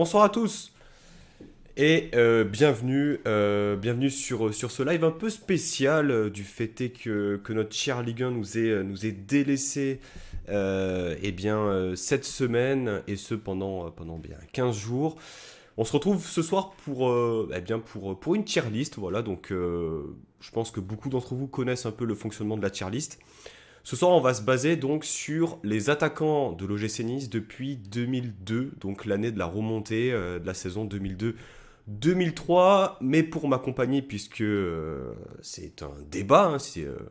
Bonsoir à tous et bienvenue sur ce live un peu spécial du fait est que notre cher Ligue 1 nous est délaissé cette semaine et ce pendant bien 15 jours. On se retrouve ce soir pour une tier list, voilà, donc je pense que beaucoup d'entre vous connaissent un peu le fonctionnement de la tier list. Ce soir, on va se baser donc sur les attaquants de l'OGC Nice depuis 2002, donc l'année de la remontée de la saison 2002-2003. Mais pour m'accompagner, puisque c'est un débat, hein,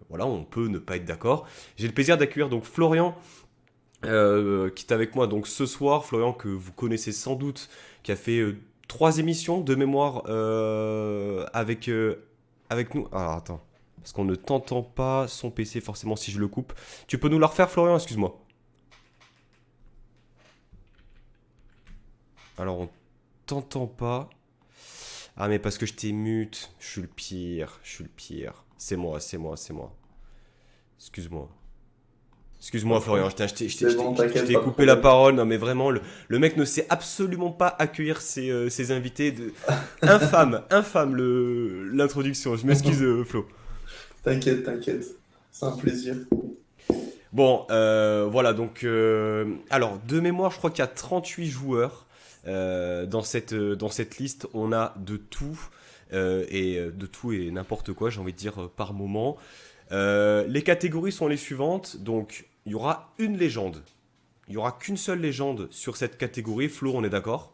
voilà, on peut ne pas être d'accord, j'ai le plaisir d'accueillir donc Florian, qui est avec moi donc ce soir. Florian que vous connaissez sans doute, qui a fait 3 émissions de mémoire avec nous. Alors attends. Parce qu'on ne t'entend pas son PC forcément si je le coupe. Tu peux nous la refaire, Florian? Excuse-moi. Alors on t'entend pas. Ah mais parce que je t'ai mute. Je suis le pire. Je suis le pire. C'est moi. Excuse-moi. Excuse-moi, Pas de Florian, problème. C'est bon, je t'inquiète, t'ai pas de coupé la problème. parole. Non, mais vraiment, le mec ne sait absolument pas accueillir ses invités. Infâme l'introduction. Je m'excuse, Flo. T'inquiète, t'inquiète. C'est un plaisir. Bon, voilà, donc, alors, de mémoire, je crois qu'il y a 38 joueurs dans cette liste. On a de tout et n'importe quoi, j'ai envie de dire, par moment. Les catégories sont les suivantes. Donc, il y aura une légende. Il y aura qu'une seule légende sur cette catégorie. Flo, on est d'accord?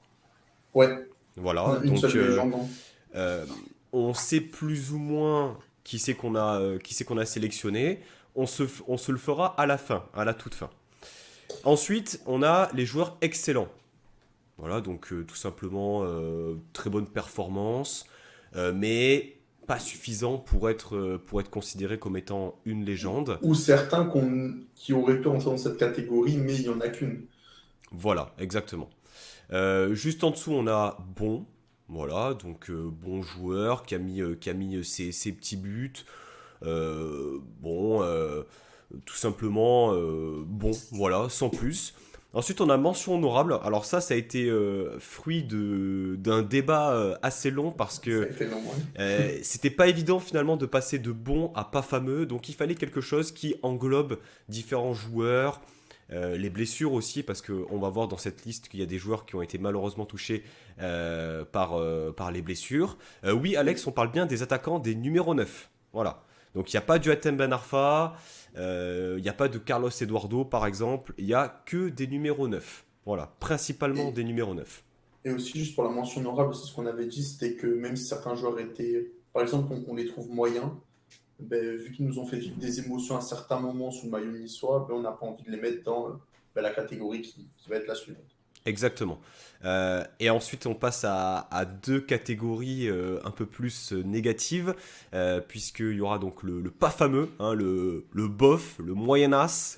Ouais, Voilà, une donc seule légende, hein. euh, on sait plus ou moins qui c'est qu'on a sélectionné. On se le fera à la fin, à la toute fin. Ensuite, on a les joueurs excellents. Voilà, donc tout simplement très bonne performance, mais pas suffisant pour être considéré comme étant une légende. Ou certains qui auraient pu entrer dans cette catégorie, mais il n'y en a qu'une. Voilà, exactement. Juste en dessous, on a bon. Voilà, donc bon joueur qui a mis ses petits buts. Bon, tout simplement bon, voilà, sans plus. Ensuite, on a mention honorable. Alors ça a été fruit d'un débat assez long parce Ça que a été long, ouais. c'était pas évident finalement de passer de bon à pas fameux. Donc il fallait quelque chose qui englobe différents joueurs, les blessures aussi, parce qu'on va voir dans cette liste qu'il y a des joueurs qui ont été malheureusement touchés par les blessures. Oui, Alex, on parle bien des attaquants des numéros 9. Voilà. Donc il n'y a pas du Hatem Ben Arfa, il n'y a pas de Carlos Eduardo par exemple, il n'y a que des numéros 9. Voilà, principalement Et, des numéros 9. et aussi, juste pour la mention honorable, c'est ce qu'on avait dit, c'était que même si certains joueurs étaient, par exemple, on les trouve moyens, ben, vu qu'ils nous ont fait vivre des émotions à certains moments sous le maillot niçois, ben, on n'a pas envie de les mettre dans ben, la catégorie qui va être la suivante. Exactement. Et ensuite, on passe à deux catégories un peu plus négatives, puisqu'il y aura donc le pas fameux, hein, le bof, le moyen-as,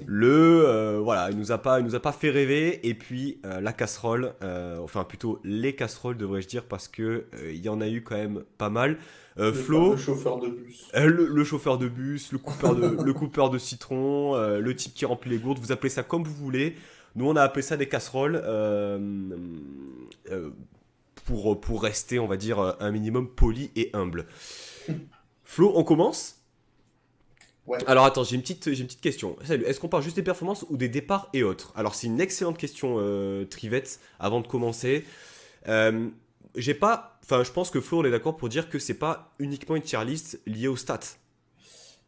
voilà, il nous a pas fait rêver, et puis la casserole, enfin plutôt les casseroles devrais-je dire, parce que il y en a eu quand même pas mal. Le fameux Flo, chauffeur de bus. le chauffeur de bus, le coupeur de citron, le type qui remplit les gourdes, vous appelez ça comme vous voulez. Nous, on a appelé ça des casseroles euh, pour rester, on va dire, un minimum poli et humble. Flo, on commence? Ouais. Alors attends, j'ai une petite question. Salut, est-ce qu'on parle juste des performances ou des départs et autres? Alors c'est une excellente question, Trivette, avant de commencer. Euh, j'ai pas, enfin, je pense que Flo, on est d'accord pour dire que c'est pas uniquement une tier list liée aux stats.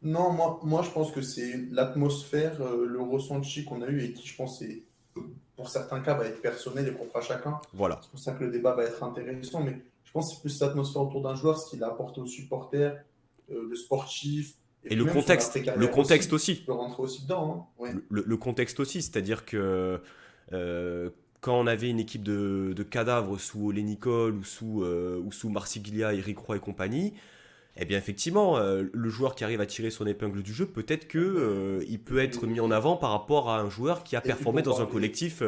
Non, moi je pense que c'est l'atmosphère, le ressenti qu'on a eu et qui, je pense, pour certains cas, va être personnel et propre à chacun. Voilà. C'est pour ça que le débat va être intéressant. Mais je pense que c'est plus l'atmosphère autour d'un joueur, ce qu'il a apporté aux supporters, le sportif, et Et puis le même son contexte, le après-carrière contexte aussi, qui aussi. peut rentrer aussi dedans, hein. Ouais. Le contexte aussi, c'est-à-dire que euh, quand on avait une équipe de cadavres sous Ole Nicole ou sous Marsiglia, Eric Roy et compagnie, eh bien effectivement, le joueur qui arrive à tirer son épingle du jeu, peut-être que Ah ben, il peut être mis en et, avant par rapport à un joueur qui a et puis performé dans un collectif.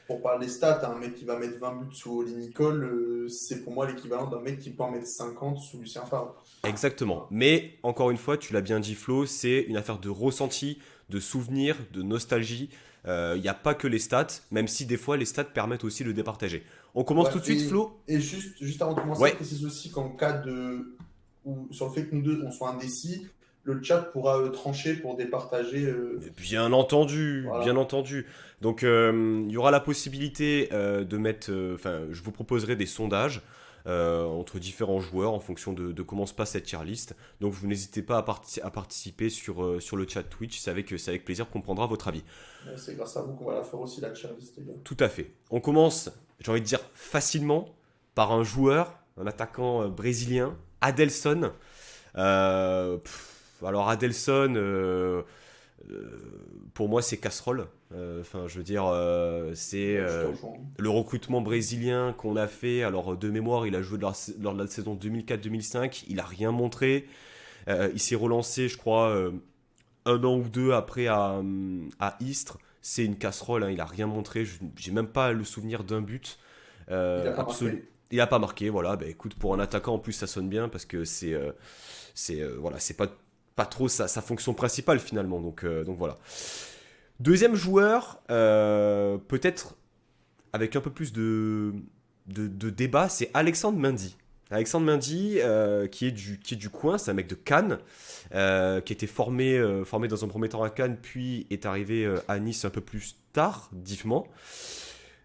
pour parler stats, un mec qui va mettre 20 buts sous Oli Nicole, c'est pour moi l'équivalent d'un mec qui peut en mettre 50 sous Lucien Favre. Exactement. Voilà. Mais encore une fois, tu l'as bien dit Flo, c'est une affaire de ressenti, de souvenir, de nostalgie. Il n'y a pas que les stats, même si des fois les stats permettent aussi de départager. On commence Ouais, tout de suite, Flo? et juste avant de commencer, Ouais, précise aussi qu'en cas de. Ou sur le fait que nous deux on soit indécis, le chat pourra trancher pour départager. mais bien entendu, bien Voilà. entendu. Donc il y aura la possibilité de mettre, enfin, je vous proposerai des sondages entre différents joueurs en fonction de comment se passe cette tier list. Donc vous n'hésitez pas à participer sur le chat Twitch, c'est avec plaisir qu'on prendra votre avis. C'est grâce à vous qu'on va la faire aussi, la tier list, les gars. Tout à fait. On commence, j'ai envie de dire facilement, par un joueur, un attaquant brésilien, Adelson. Alors Adelson, pour moi c'est casserole. Enfin, je veux dire, c'est Ouais, je te rejoins. le recrutement brésilien qu'on a fait. Alors de mémoire, il a joué lors de la saison 2004-2005. Il a rien montré. Il s'est relancé, je crois, un an ou deux après à Istres. C'est une casserole, hein, il a rien montré. J'ai même pas le souvenir d'un but. Il a pas Absolu. marqué. Il a pas marqué, voilà. Bah, écoute, pour un attaquant en plus, ça sonne bien parce que voilà, c'est pas trop sa fonction principale finalement. Donc voilà. Deuxième joueur, peut-être avec un peu plus de débat, c'est Alexandre Mendy. Alexandre Mendy, qui est du coin, c'est un mec de Cannes, qui était formé dans un premier temps à Cannes, puis est arrivé à Nice un peu plus tardivement.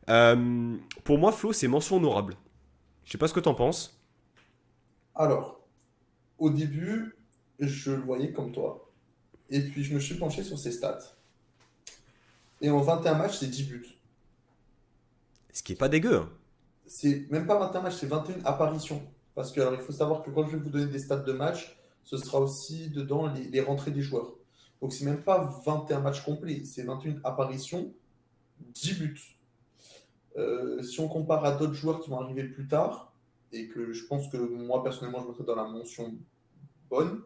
Pour moi, Flo, c'est mention honorable. Je sais pas ce que t'en penses. Alors, au début, je le voyais comme toi. Et puis, je me suis penché sur ses stats. Et en 21 matchs, c'est 10 buts. Ce qui est pas dégueu, hein. C'est même pas 21 matchs, c'est 21 apparitions. Parce que, alors, il faut savoir que quand je vais vous donner des stats de match, ce sera aussi dedans les rentrées des joueurs. Donc, c'est même pas 21 matchs complets, c'est 21 apparitions, 10 buts. Si on compare à d'autres joueurs qui vont arriver plus tard, et que je pense que moi, personnellement, je mettrais dans la mention bonne,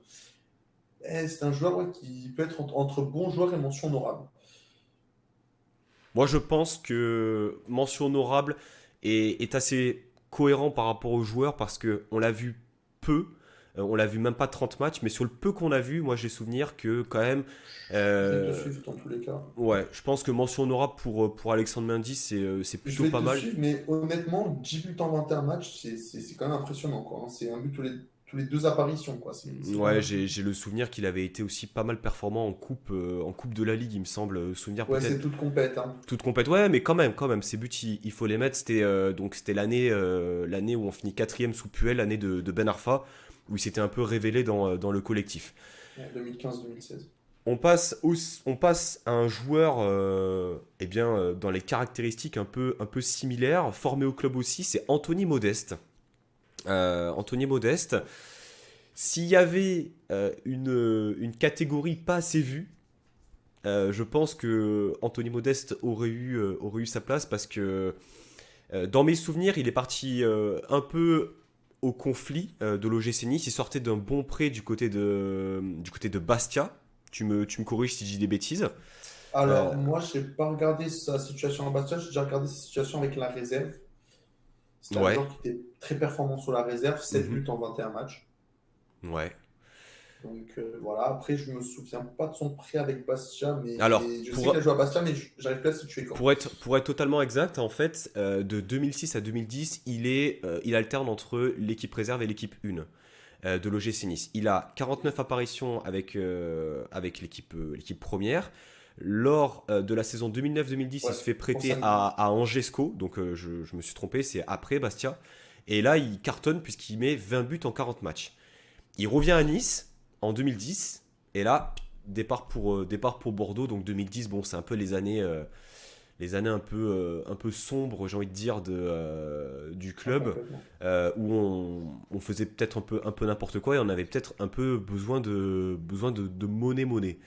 c'est un joueur, ouais, qui peut être entre bon joueur et mention honorable. Moi, je pense que mention honorable est assez cohérent par rapport aux joueurs parce que on l'a vu peu. On l'a vu même pas 30 matchs, mais sur le peu qu'on a vu, moi j'ai souvenir que quand même, Je vais te euh, suivre dans tous les cas. ouais, je pense que mention honorable pour Alexandre Mendy, c'est Je plutôt vais pas te mal. suivre, mais honnêtement, 10 buts en 21 matchs, c'est quand même impressionnant, quoi, hein. C'est un but tous les deux apparitions, quoi. C'est quand Ouais, même. j'ai le souvenir qu'il avait été aussi pas mal performant en coupe de la Ligue, il me semble. Souvenir Ouais, peut-être c'est toute compète, hein. toute complète. Ouais, mais quand même, ces buts, il faut les mettre. C'était l'année où on finit quatrième sous Puel, l'année de Ben Arfa, où il s'était un peu révélé dans le collectif. Ouais, 2015-2016. On passe à un joueur, dans les caractéristiques un peu similaires, formé au club aussi, c'est Anthony Modeste. Anthony Modeste, s'il y avait une catégorie pas assez vue, je pense que Anthony Modeste aurait eu sa place parce que dans mes souvenirs, il est parti un peu au conflit de l'OGC Nice. Il sortait d'un bon prêt du côté de Bastia. Tu me corriges si je dis des bêtises. Euh, Alors, moi, je n'ai pas regardé sa situation à Bastia, j'ai déjà regardé sa situation avec la réserve. C'était un ouais. joueur qui était très performant sur la réserve, 7 Mhm. buts en 21 matchs. Ouais. Donc voilà, après, je me souviens pas de son prêt avec Bastia, Alors, mais je sais qu'il a joué à Bastia, mais j'arrive plus à situer quand. pour être totalement exact, en fait, de 2006 à 2010, il alterne entre l'équipe réserve et l'équipe 1 de l'OGC Nice. Il a 49 apparitions avec l'équipe première. Lors de la saison 2009-2010, il Ouais, se fait pour prêter ça me dit. à Angesco, donc je me suis trompé, c'est après Bastia. Et là, il cartonne puisqu'il met 20 buts en 40 matchs. Il revient à Nice en 2010, et là, départ pour Bordeaux, donc 2010, bon, c'est un peu les années un peu sombres, j'ai envie de dire, du Ah, club, complètement. où on faisait peut-être un peu n'importe quoi et on avait peut-être un peu besoin de monnaie.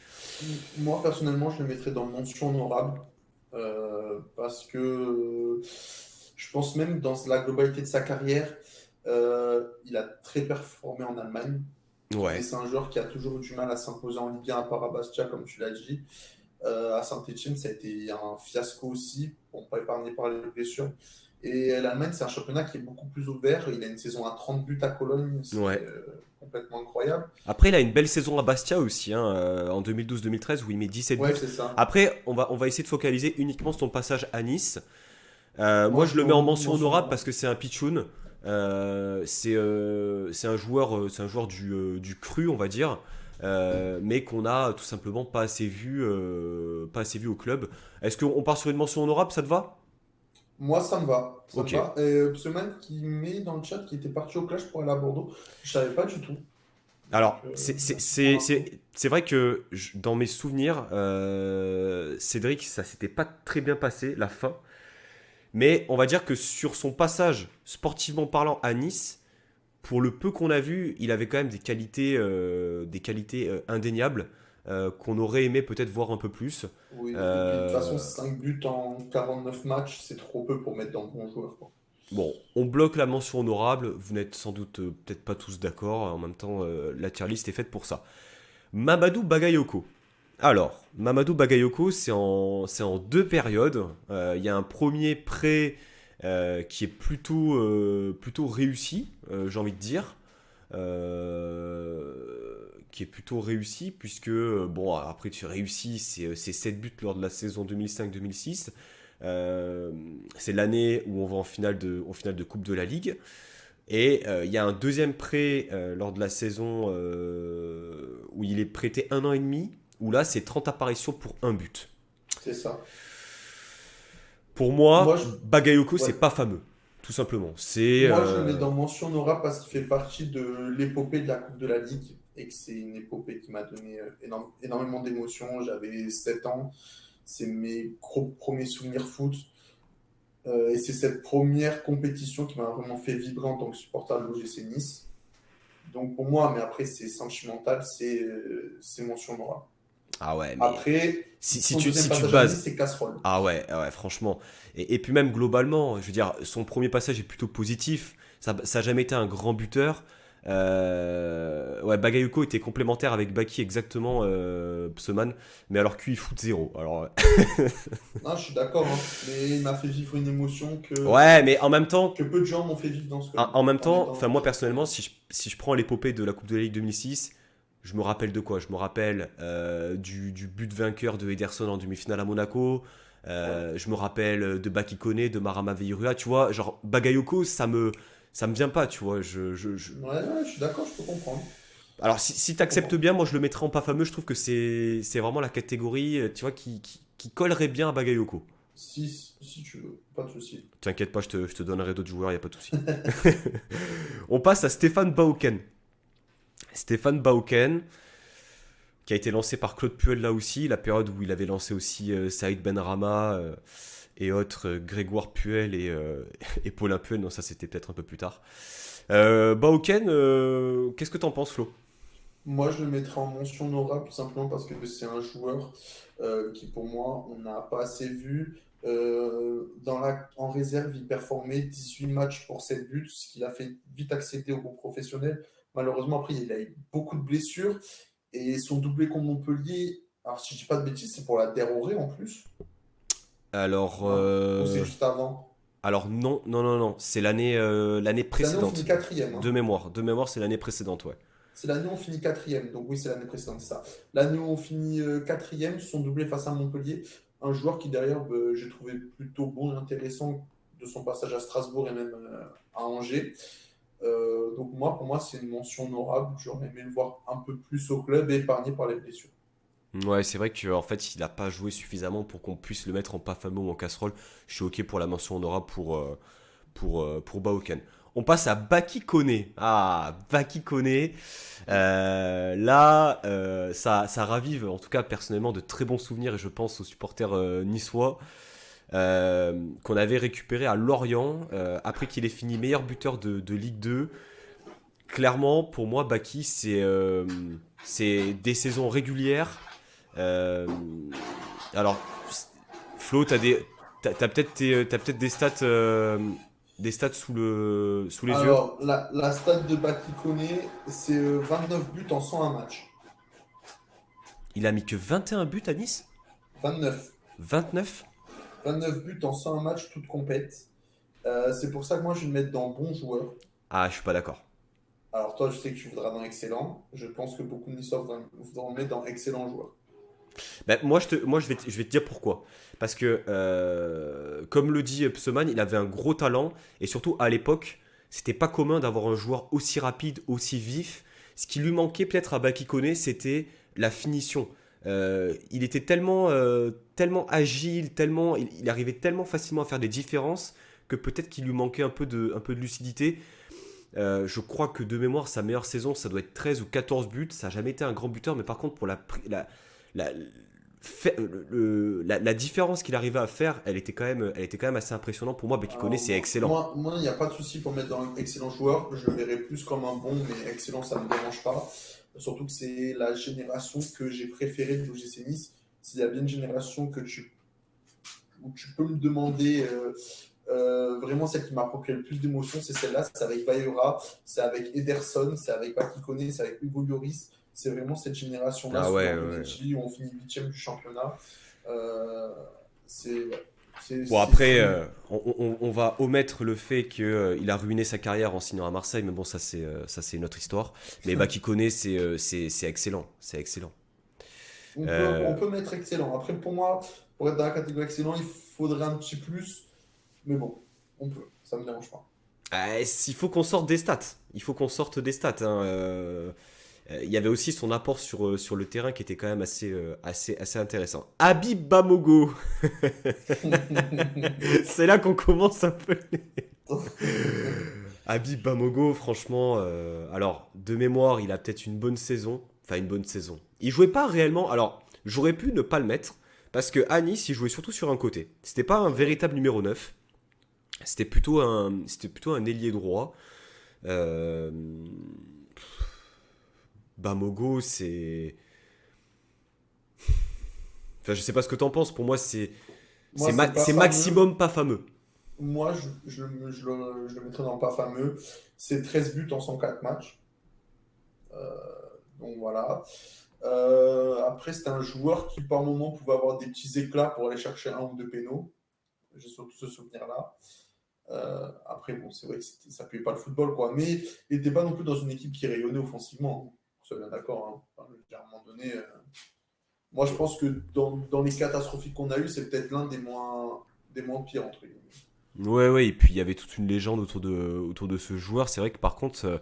Moi, personnellement, je le mettrais dans mention honorable parce que je pense même dans la globalité de sa carrière, il a très performé en Allemagne, mais Ouais. c'est un joueur qui a toujours eu du mal à s'imposer en Ligue 1 à part à Bastia, comme tu l'as dit. À Saint-Etienne, ça a été un fiasco aussi, bon, pas épargné par les blessures. Et l'Allemagne, c'est un championnat qui est beaucoup plus ouvert. Il a une saison à 30 buts à Cologne, ce qui est Ouais. complètement incroyable. Après, il a une belle saison à Bastia aussi, hein, en 2012-2013, où il met 17 buts. Ouais, c'est ça. Après, on va essayer de focaliser uniquement sur son passage à Nice. Moi, Moi, je je le mets mets en en mention mention honorable honorable. parce que c'est un pitchoun. C'est un joueur du cru, on va dire, mais qu'on a tout simplement pas assez vu au club. Est-ce qu'on part sur une mention honorable, ça te va? Moi, ça me va. Ça me Ok. va. Pseuman qui met dans le chat qui était parti au clash pour aller à Bordeaux. Je savais pas du tout. Donc, Alors, merci pour l'info. c'est vrai que dans mes souvenirs, Cédric, ça s'était pas très bien passé, la fin. Mais on va dire que sur son passage, sportivement parlant, à Nice, pour le peu qu'on a vu, il avait quand même des qualités indéniables qu'on aurait aimé peut-être voir un peu plus. Oui. Et puis, de toute façon, Euh, 5 buts en 49 matchs, c'est trop peu pour mettre dans le bon joueur, quoi. bon, on bloque la mention honorable. Vous n'êtes sans doute peut-être pas tous d'accord. En même temps, la tier list est faite pour ça. Mamadou Bagayoko. Alors, Mamadou Bagayoko, c'est en deux périodes. Il y a un premier prêt qui est plutôt réussi, j'ai envie de dire. Qui est plutôt réussi, puisque, bon, après tu réussis, c'est 7 buts lors de la saison 2005-2006. Euh, c'est l'année où on va en finale de Coupe de la Ligue. Et il y a un deuxième prêt lors de la saison où il est prêté 1 an et demi, où là c'est 30 apparitions pour un but. C'est ça. Pour Moi, moi, je, Bagayoko, ouais. c'est pas fameux, tout simplement. C'est. Moi, je le mets dans mention honorable parce qu'il fait partie de l'épopée de la Coupe de la Ligue et que c'est une épopée qui m'a donné énormément d'émotions. J'avais 7 ans. C'est mes premiers souvenirs foot. Et c'est cette première compétition qui m'a vraiment fait vibrer en tant que supporter de l'OGC Nice. Donc pour moi, mais après c'est sentimental, c'est mention honorable. Ah ouais, mais Après, son deuxième si tu te passage à Nice, bases. c'est casserole. Ah ouais, franchement. Et puis même globalement, je veux dire, son premier passage est plutôt positif. Ça a jamais été un grand buteur. Ouais, Bagayoko était complémentaire avec Baki exactement, Pseman. Mais alors QI foot zéro. Alors, Non, je suis d'accord, hein, mais il m'a fait vivre une émotion ouais, mais en même temps, que peu de gens m'ont fait vivre dans ce club, en même en temps, étant enfin moi supporter de personnellement, Nice. si je prends l'épopée de la Coupe de la Ligue 2006, je me rappelle de quoi? Je me rappelle du but vainqueur de Ederson en demi-finale à Monaco. Ouais. Je me rappelle de Baki Koné, de Marama Veirua. Tu vois, genre Bagayoko, ça me vient pas, tu vois. Ouais, je suis d'accord, je peux comprendre. Alors si Je peux t'acceptes comprendre. bien, moi je le mettrais en pas fameux. Je trouve que c'est vraiment la catégorie, tu vois, qui collerait bien à Bagayoko. Si tu veux, pas de souci. T'inquiète pas, je te donnerai d'autres joueurs, y a pas de souci. On passe à Stéphane Bauken. Stéphane Bauken, qui a été lancé par Claude Puel là aussi, la période où il avait lancé aussi Saïd Benrahma et autres, Grégoire Puel et Paulin Puel. Non, ça c'était peut-être un peu plus tard. Bauken, qu'est-ce que t'en penses, Flo? Moi, je le mettrais en mention honorable tout simplement parce que c'est un joueur qui, pour moi, on n'a pas assez vu. En réserve, il performait 18 matchs pour 7 buts, ce qui l'a fait vite accéder au groupe professionnel. Malheureusement, après, il a eu beaucoup de blessures. Et son doublé contre Montpellier, alors si je dis pas de bêtises, c'est pour la Déroré en plus, Alors, non? Ou c'est juste avant? alors non, c'est l'année C'est l'année où on finit précédente. quatrième, hein. De mémoire, c'est l'année précédente, ouais. C'est l'année où on finit quatrième, donc oui, c'est l'année précédente, c'est ça. L'année où on finit quatrième, son doublé face à Montpellier, un joueur qui derrière, j'ai trouvé plutôt bon et intéressant de son passage à Strasbourg et même à Angers. Donc moi, pour moi, c'est une mention honorable. J'aurais aimé le voir un peu plus au club, épargné par les blessures. Ouais, c'est vrai qu'en fait, il n'a pas joué suffisamment pour qu'on puisse le mettre en pas fameux ou en casserole. Je suis ok pour la mention honorable pour Baoken. On passe à Baki Koné. Ah, Baki Koné. Là, ça ravive, en tout cas personnellement, de très bons souvenirs et je pense aux supporters niçois qu'on avait récupéré à Lorient après qu'il ait fini meilleur buteur de Ligue 2. Clairement, pour moi, Baki, c'est des saisons régulières. Euh, alors, Flo, t'as peut-être des stats sous les yeux. Alors, la stat de Bakikone, c'est 29 buts en 101 matchs. Il a mis que 21 buts à Nice. 29. 29. 29 buts en 101 matchs, toutes compètes. C'est pour ça que moi, je vais le mettre dans bon joueur. Ah, je suis pas d'accord. Alors toi, je sais que tu voudras dans excellent. Je pense que beaucoup de Niçois voudront le mettre dans excellent joueur. Ben, moi je vais te dire pourquoi. Parce que, comme le dit Pseman, il avait un gros talent. Et surtout, à l'époque, c'était pas commun d'avoir un joueur aussi rapide, aussi vif. Ce qui lui manquait peut-être à Bakikone, c'était la finition. Il était tellement agile, il arrivait tellement facilement à faire des différences que peut-être qu'il lui manquait un peu de lucidité. Je crois que de mémoire, sa meilleure saison, ça doit être 13 ou 14 buts. Ça n'a jamais été un grand buteur, mais par contre, pour la, la différence qu'il arrivait à faire, elle était quand même assez impressionnante. Pour moi, Bekikone, Alors, c'est excellent. il n'y a pas de souci pour mettre dans excellent joueur. Je le verrai plus comme un bon, mais excellent, ça ne me dérange pas. Surtout que c'est la génération que j'ai préférée de l'OGC Nice. S'il y a bien une génération où tu peux me demander vraiment celle qui m'a procuré le plus d'émotions, c'est celle-là. C'est avec Bayora, c'est avec Ederson, c'est avec Bakikone, c'est avec Hugo Lloris. C'est vraiment cette génération-là Ah sous ouais, l'Antonetti ouais. où on finit 8e du championnat. Euh, c'est Bon, après, on va omettre le fait qu'il a ruiné sa carrière en signant à Marseille, mais bon, ça c'est une autre histoire. Mais Bakikone, c'est excellent. C'est excellent. on Euh, peut mettre excellent. Après, pour moi, pour être dans la catégorie excellent, il faudrait un petit plus. Mais bon, on peut. Ça ne me dérange pas. il faut qu'on sorte des stats. Il faut qu'on sorte des stats, hein. Il y avait aussi son apport sur le terrain qui était quand même assez intéressant. Habib Bamogo, c'est là qu'on commence un peu. Habib Bamogo, franchement, alors de mémoire, il a peut-être une bonne saison. Enfin, une bonne saison. Il jouait pas réellement. Alors, j'aurais pu ne pas le mettre. Parce que à Nice, il jouait surtout sur un côté. C'était pas un véritable numéro 9. C'était plutôt un ailier droit. Euh, Bamogo, c'est. Enfin, je sais pas ce que t'en penses. Pour moi, c'est Moi, c'est pas c'est fameux. maximum pas fameux. Moi, je le mettrais dans le pas fameux. C'est 13 buts en 104 matchs. Donc voilà. Après, c'était un joueur qui, par moment, pouvait avoir des petits éclats pour aller chercher un ou deux pénaux. J'ai surtout ce souvenir-là. Après, bon, c'est vrai que ça ne payait pas le football, quoi. Mais il n'était pas non plus dans une équipe qui rayonnait offensivement. On soit bien d'accord. Hein. Enfin, je veux dire, à un moment donné, moi, je pense que dans les catastrophiques qu'on a eues, c'est peut-être l'un des moins pires, entre guillemets. Ouais, ouais. Et puis, il y avait toute une légende autour de ce joueur. C'est vrai que par contre,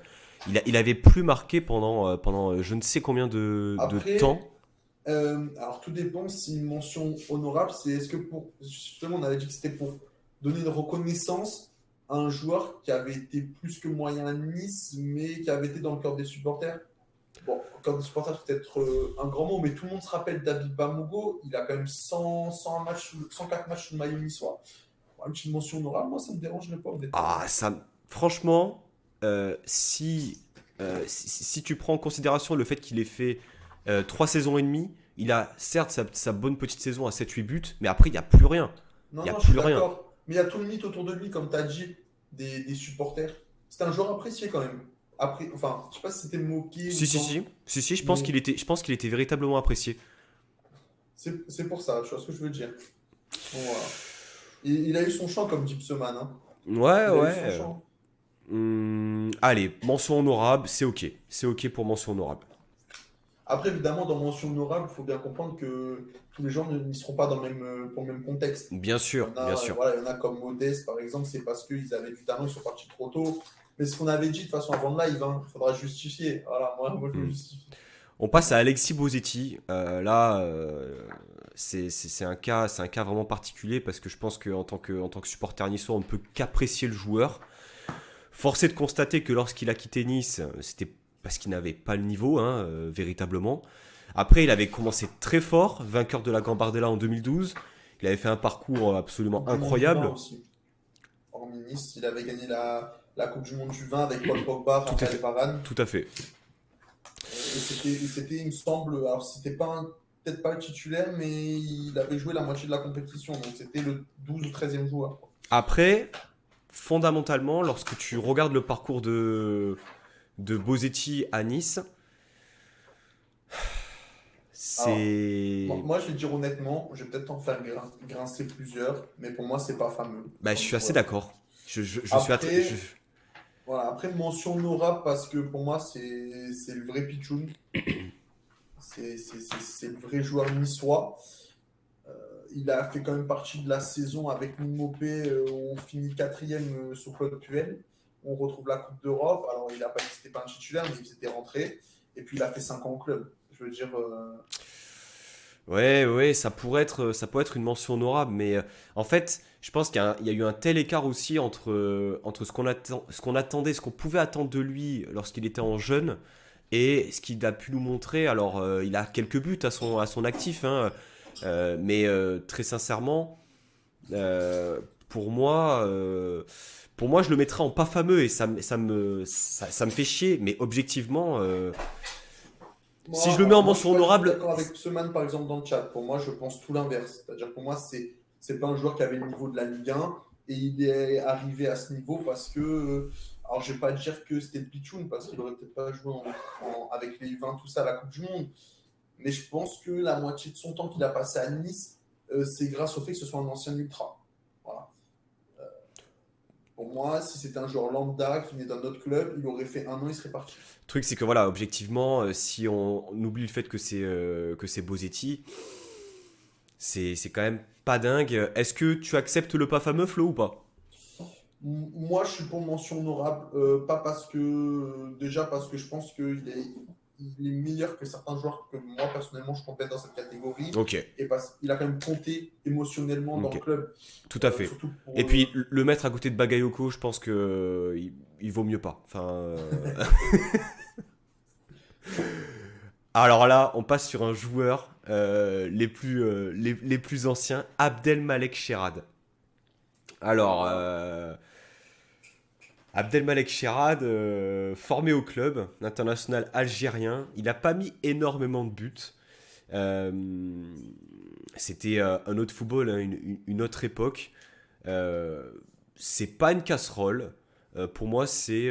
il avait plus marqué pendant je ne sais combien de Après, temps. alors tout dépend si une mention honorable, c'est est-ce que justement, on avait dit que c'était pour donner une reconnaissance à un joueur qui avait été plus que moyen à Nice, mais qui avait été dans le cœur des supporters. Bon, le cœur des supporters, c'est peut-être un grand mot, mais tout le monde se rappelle d'Habib Bamogo. Il a quand même 100 matchs, 104 matchs sous le maillot niçois. Bon, une petite mention honorable, moi, ça ne me dérangerait pas, honnêtement. Ah, ça. Franchement, si tu prends en considération le fait qu'il ait fait 3 saisons et demie, il a certes sa bonne petite saison à 7-8 buts, mais après, il n'y a plus rien. Il Non, n'y a non, je suis plus rien. d'accord. Mais il y a tout le mythe autour de lui, comme tu as dit, des supporters. C'est un joueur apprécié quand même. Après, enfin, je sais pas si c'était moqué ou Si, si, dans. si. Si, si, je pense Mais qu'il était véritablement apprécié. c'est pour ça, tu vois ce que je veux dire. Bon, voilà. Il a eu son chant comme Gipsman, hein. Ouais, Il a eu son ouais. chant. Allez, mention honorable, c'est ok. C'est ok pour mention honorable. Après, évidemment, dans mention honorable, il faut bien comprendre que tous les gens n'y seront pas pour le même contexte. Bien Il y sûr, en bien a, sûr. voilà, il y en a comme Modeste, par exemple, c'est parce qu'ils avaient du talent, ils sont partis trop tôt. Mais ce qu'on avait dit de toute façon avant le live, il faudra justifier. Voilà, moi je le Hmm. justifie. On passe à Alexis Bozetti. Là, c'est un cas vraiment particulier parce que je pense qu'en tant que supporter niçois, on ne peut qu'apprécier le joueur. Force est de constater que lorsqu'il a quitté Nice, c'était parce qu'il n'avait pas le niveau, hein, véritablement. Après, il avait commencé très fort, vainqueur de la Gambardella en 2012. Il avait fait un parcours absolument Coupe du Monde du vin incroyable. aussi. Hormis Nice, il avait gagné la Coupe du Monde du vin avec Paul Pogba, Tout à Raphaël fait. Varane. Tout à fait. Et c'était, il me semble, alors c'était pas peut-être pas le titulaire, mais il avait joué la moitié de la compétition. Donc c'était le 12 ou 13e joueur, quoi. Après, fondamentalement, lorsque tu regardes le parcours de Bozetti à Nice, Alors, c'est. moi, je vais dire honnêtement, je vais peut-être en faire grincer plusieurs, mais pour moi, c'est pas fameux Bah, je comme suis assez joueur. d'accord. Je Je suis Après, voilà, après mention honorable parce que pour moi, c'est le vrai pitchoun. C'est le vrai joueur niçois. Il a fait quand même partie de la saison avec Mopé où on finit quatrième sur Claude Puel. On retrouve la Coupe d'Europe. Alors, il n'a pas c'était pas un titulaire, mais il s'était rentré. Et puis, il a fait 5 ans au club. Je veux dire, Ouais, ouais, ça pourrait être une mention honorable, mais en fait, je pense qu'il y a eu un tel écart aussi entre ce qu'on attendait, ce qu'on pouvait attendre de lui lorsqu'il était en jeune et ce qu'il a pu nous montrer. Alors, il a quelques buts à son actif, hein, mais très sincèrement, euh, pour moi, euh, pour moi, je le mettrais en pas fameux et ça me fait chier, mais objectivement, si je le mets en moi, je suis mention pas du tout honorable, d'accord avec Seman, par exemple, dans le chat. Pour moi, je pense tout l'inverse. C'est-à-dire, pour moi, c'est pas un joueur qui avait le niveau de la Ligue 1 et il est arrivé à ce niveau parce que. Alors, je vais pas dire que c'était le pitchoun parce qu'il aurait peut-être pas joué avec les U20, tout ça, à la Coupe du Monde. Mais je pense que la moitié de son temps qu'il a passé à Nice, c'est grâce au fait que ce soit un ancien ultra. Voilà. Pour moi, si c'était un joueur lambda qui venait d'un autre club, il aurait fait un an, il serait parti. le truc, c'est que voilà, objectivement, si on oublie le fait que c'est Bozetti, c'est quand même pas dingue. Est-ce que tu acceptes le pas fameux, Flo, ou pas? Moi, je suis pour mention honorable, pas parce que. Déjà parce que je pense il est meilleur que certains joueurs que moi, personnellement, je complète dans cette catégorie. Ok, Et parce qu'il a quand même compté émotionnellement dans le ok, club. tout à fait. Surtout Et pour. puis le mettre à côté de Bagayoko, je pense que il vaut mieux pas. Enfin, alors là, on passe sur un joueur les plus anciens, Abdelmalek Cherad. Alors, Voilà. Abdelmalek Cherad, formé au club international algérien, il n'a pas mis énormément de buts. Euh, C'était un autre football, hein, une autre époque. Euh, c'est pas une casserole. Pour moi, c'est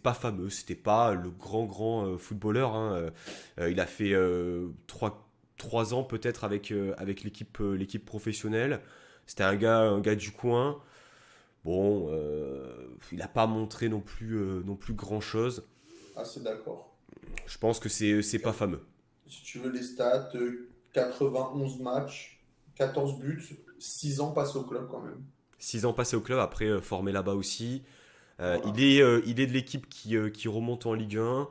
pas fameux. C'était pas le grand footballeur, hein. Il a fait 3 ans peut-être avec l'équipe professionnelle. C'était un gars du coin. Bon, il n'a pas montré non plus grand-chose. Assez d'accord. Je pense que c'est pas fameux. Si tu veux les stats, 91 matchs, 14 buts, 6 ans passés au club quand même. 6 ans passés au club, après formé là-bas aussi. Voilà. Il est de l'équipe qui remonte en Ligue 1.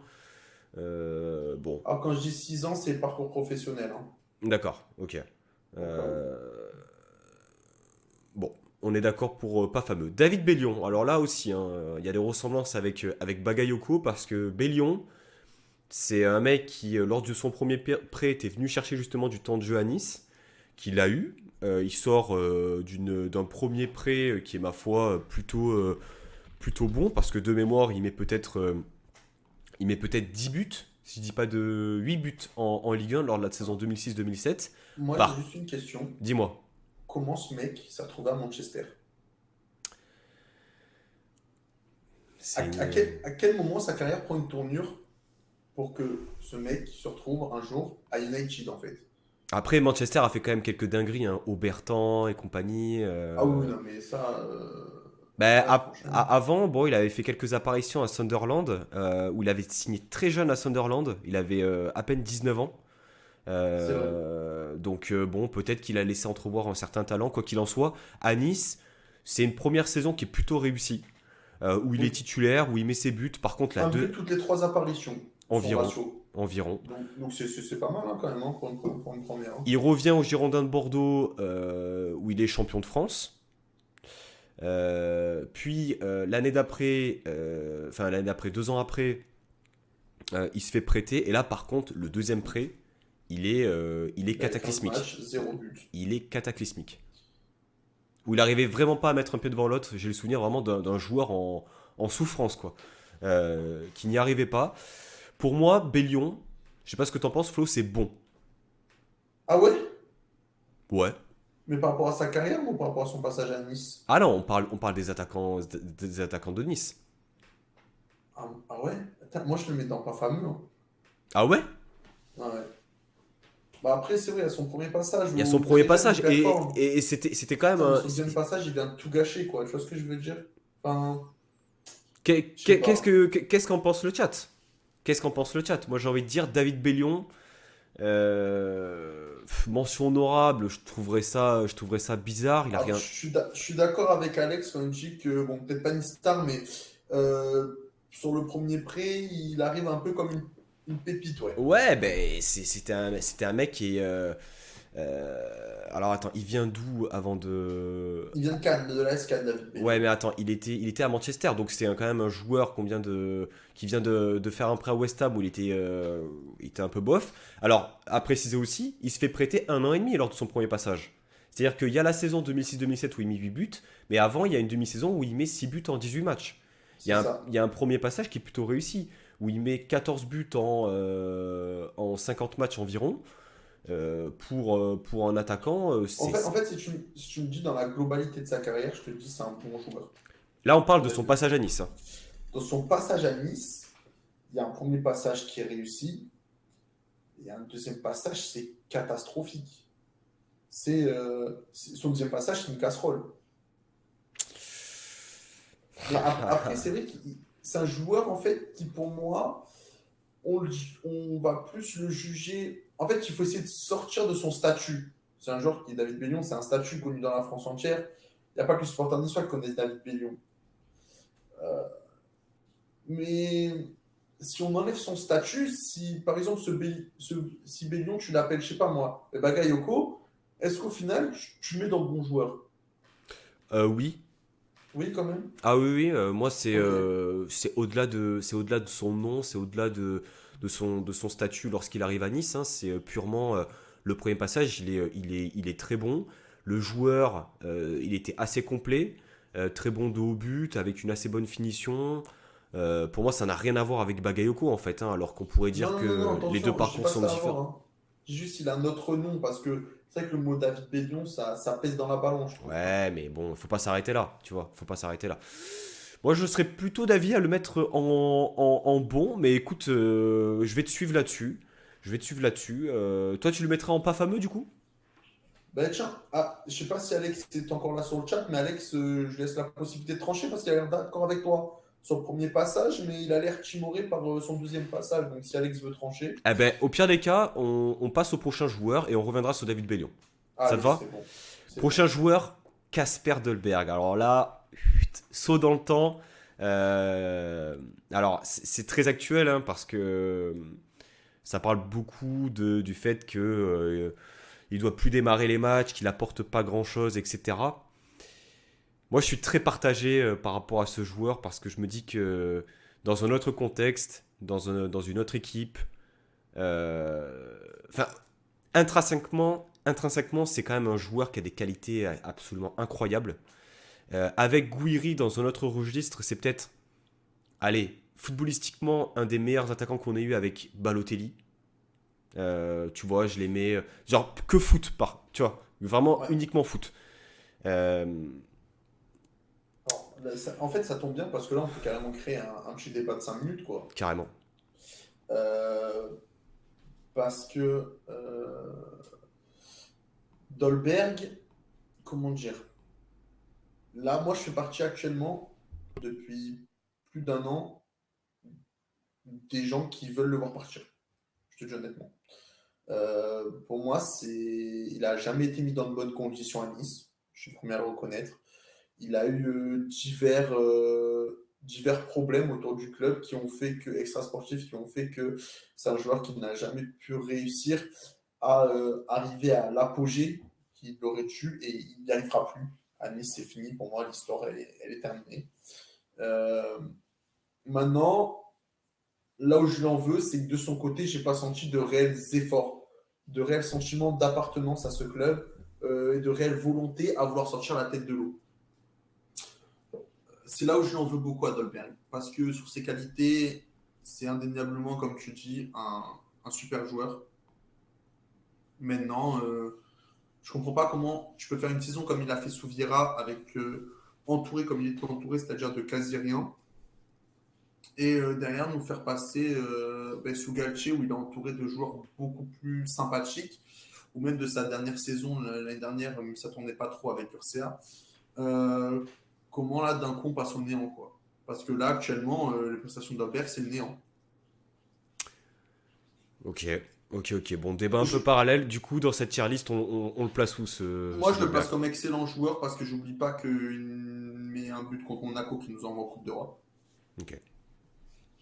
Bon, Alors quand je dis 6 ans, c'est le parcours professionnel, hein, d'accord, ok. au cas où. Euh, bon, on est d'accord pour pas fameux. David Bellion, alors là aussi, hein, il y a des ressemblances avec Bagayoko parce que Bellion, c'est un mec qui, lors de son premier prêt, était venu chercher justement du temps de jeu à Nice, qu'il a eu. Il sort d'un premier prêt qui est, ma foi, plutôt bon parce que de mémoire, il met peut-être 10 buts, si je dis pas de 8 buts en Ligue 1 lors de la saison 2006-2007. Moi, j'ai Par, juste une question. dis-moi. Comment ce mec s'est retrouvé à Manchester? C'est À quel moment sa carrière prend une tournure pour que ce mec se retrouve un jour à United, en fait? Après, Manchester a fait quand même quelques dingueries, hein. Aubertan et compagnie. Ah oui, non, mais ça. Ben, Ouais, franchement. avant, bon, il avait fait quelques apparitions à Sunderland, où il avait signé très jeune à Sunderland. Il avait à peine 19 ans. C'est vrai. Donc, bon, peut-être qu'il a laissé entrevoir un certain talent. Quoi qu'il en soit, à Nice, c'est une première saison qui est plutôt réussie, où il est Oui. titulaire, où il met ses buts. Par contre, la Un but deux, toutes les 3 apparitions, son environ. ratio. Environ. Donc c'est pas mal, hein, quand même, hein, pour une première, hein. Il revient au Girondins de Bordeaux, où il est champion de France. Puis l'année d'après, enfin l'année d'après, 2 ans après, il se fait prêter. Et là, par contre, le deuxième prêt, il est Il avait 15 cataclysmique. matchs, 0 but. Il est cataclysmique. Où il arrivait vraiment pas à mettre un pied devant l'autre. J'ai le souvenir vraiment d'un joueur en souffrance, quoi. Qui n'y arrivait pas. Pour moi, Bellion, je sais pas ce que t'en penses, Flo, c'est bon. Ah ouais? Ouais. Mais par rapport à sa carrière ou par rapport à son passage à Nice? Ah non, on parle des attaquants de Nice. Ah ouais? Attends, moi je le mets dans pas fameux, hein. Ah ouais? Ah ouais. Bah après, c'est vrai, il y a son premier passage Il y a son où premier très jeune, il passage performe. et c'était quand même Putain, mais un. son deuxième passage, il vient de tout gâcher, quoi. Tu vois ce que je veux dire? Enfin, je sais pas. Qu'est-ce qu'en pense le chat? Qu'est-ce qu'en pense le chat? Moi j'ai envie de dire David Bellion, mention honorable, je trouverais ça bizarre, il a Alors, rien. je suis d'accord avec Alex quand il dit que, bon, peut-être pas une star, mais sur le premier prêt, il arrive un peu comme une pépite, ouais. Ouais, ben c'était un mec qui est. Alors attends, il vient d'où avant de. Il vient de Cannes, de la Cannes, David Ouais, Bellion. mais attends, il était à Manchester, donc c'est quand même un joueur qui vient de faire un prêt à West Ham où il était un peu bof. Alors, à préciser aussi, il se fait prêter 1 an et demi lors de son premier passage. C'est-à-dire qu'il y a la saison 2006-2007 où il met 8 buts, mais avant, il y a une demi-saison où il met 6 buts en 18 matchs. C'est ça. Il y a un premier passage qui est plutôt réussi, où il met 14 buts en 50 matchs environ. Pour un attaquant, En fait si tu me dis dans la globalité de sa carrière, je te dis c'est un bon joueur. là on parle de son Honnêtement. passage à Nice, hein. Dans son passage à Nice, il y a un premier passage qui est réussi. Il y a un deuxième passage, c'est catastrophique. Son deuxième passage, c'est une casserole. Mais après, c'est vrai que c'est un joueur, en fait, qui pour moi, on va plus le juger. En fait, il faut essayer de sortir de son statut. C'est un joueur qui est David Bellion, c'est un statut connu dans la France entière. Il n'y a pas que les supporters niçois qui connaissent David Bellion. Mais si on enlève son statut, si par exemple si Bellion, tu l'appelles, je sais pas moi, Bagayoko, est-ce qu'au final, tu le mets dans le bon joueur? Oui. Oui, quand même. Ah oui, oui, moi Ok. c'est au-delà de son nom, c'est au-delà de son statut lorsqu'il arrive à Nice, hein. C'est purement le premier passage, il est très bon. Le joueur, il était assez complet, très bon de haut but, avec une assez bonne finition. Pour moi, ça n'a rien à voir avec Bagayoko en fait, hein, alors qu'on pourrait dire Non, que les deux attention, je dis parcours pas sont ça avant, différents. hein. Je dis juste il a un autre nom parce que c'est vrai que le mot David Bellion, ça pèse dans la balance, je trouve. Ouais, mais bon, faut pas s'arrêter là, tu vois, faut pas s'arrêter là. Moi, je serais plutôt d'avis à le mettre en bon, mais écoute, je vais te suivre là-dessus. Je vais te suivre là-dessus. Toi, tu le mettras en pas fameux, du coup? Ben tiens, ah, je sais pas si Alex est encore là sur le chat, mais Alex, je laisse la possibilité de trancher parce qu'il a l'air d'accord avec toi sur le premier passage, mais il a l'air timoré par son deuxième passage. Donc si Alex veut trancher, Eh ben, au pire des cas, on passe au prochain joueur et on reviendra sur David Bellion. Ça te allez, va? c'est bon. C'est bon. Prochain joueur, Casper Dolberg. Alors là, saut dans le temps. Euh, alors, c'est très actuel, hein, parce que ça parle beaucoup du fait que il doit plus démarrer les matchs, qu'il apporte pas grand-chose, etc. Moi, je suis très partagé par rapport à ce joueur parce que je me dis que dans un autre contexte, dans une autre équipe, enfin, intrinsèquement, c'est quand même un joueur qui a des qualités absolument incroyables. Avec Gouiri dans un autre registre, c'est peut-être, allez, footballistiquement, un des meilleurs attaquants qu'on ait eu avec Balotelli. Tu vois, je les mets, genre, que foot, tu vois, vraiment Ouais. uniquement foot. Euh, Alors, là, en fait, ça tombe bien parce que là, on peut carrément créer un petit débat de 5 minutes, quoi. Carrément. Euh, parce que Dolberg, comment dire? Là, moi, je fais partie actuellement, depuis plus d'un an, des gens qui veulent le voir partir. Je te dis honnêtement. Pour moi, il a jamais été mis dans de bonnes conditions à Nice. Je suis le premier à le reconnaître. Il a eu divers problèmes autour du club qui ont fait que, extrasportifs, qui ont fait que c'est un joueur qui n'a jamais pu réussir à arriver à l'apogée qu'il aurait dû et il n'y arrivera plus. À Nice, c'est fini. Pour moi, l'histoire, elle est terminée. Euh, Maintenant, là où je lui en veux, c'est que de son côté, j'ai pas senti de réels efforts, de réels sentiments d'appartenance à ce club et de réelle volonté à vouloir sortir la tête de l'eau. C'est là où je lui en veux beaucoup à Dolberg, parce que sur ses qualités, c'est indéniablement, comme tu dis, un super joueur. Maintenant, je comprends pas comment tu peux faire une saison comme il a fait sous Vieira, avec entouré comme il était entouré, c'est-à-dire de quasi rien, et derrière nous faire passer sous Galtier où il est entouré de joueurs beaucoup plus sympathiques, ou même de sa dernière saison l'année dernière, même si ça tournait pas trop avec Urca. Euh, Comment là d'un coup on passe au néant quoi. Parce que là actuellement les prestations d'Albert c'est le néant. Ok, ok. Bon, débat un peu Je- parallèle. Du coup, dans cette tier list, on le place où Moi ce je le Dolberg? place comme excellent joueur parce que j'oublie pas qu'il met un but contre Monaco qui nous envoie en Coupe d'Europe. Ok.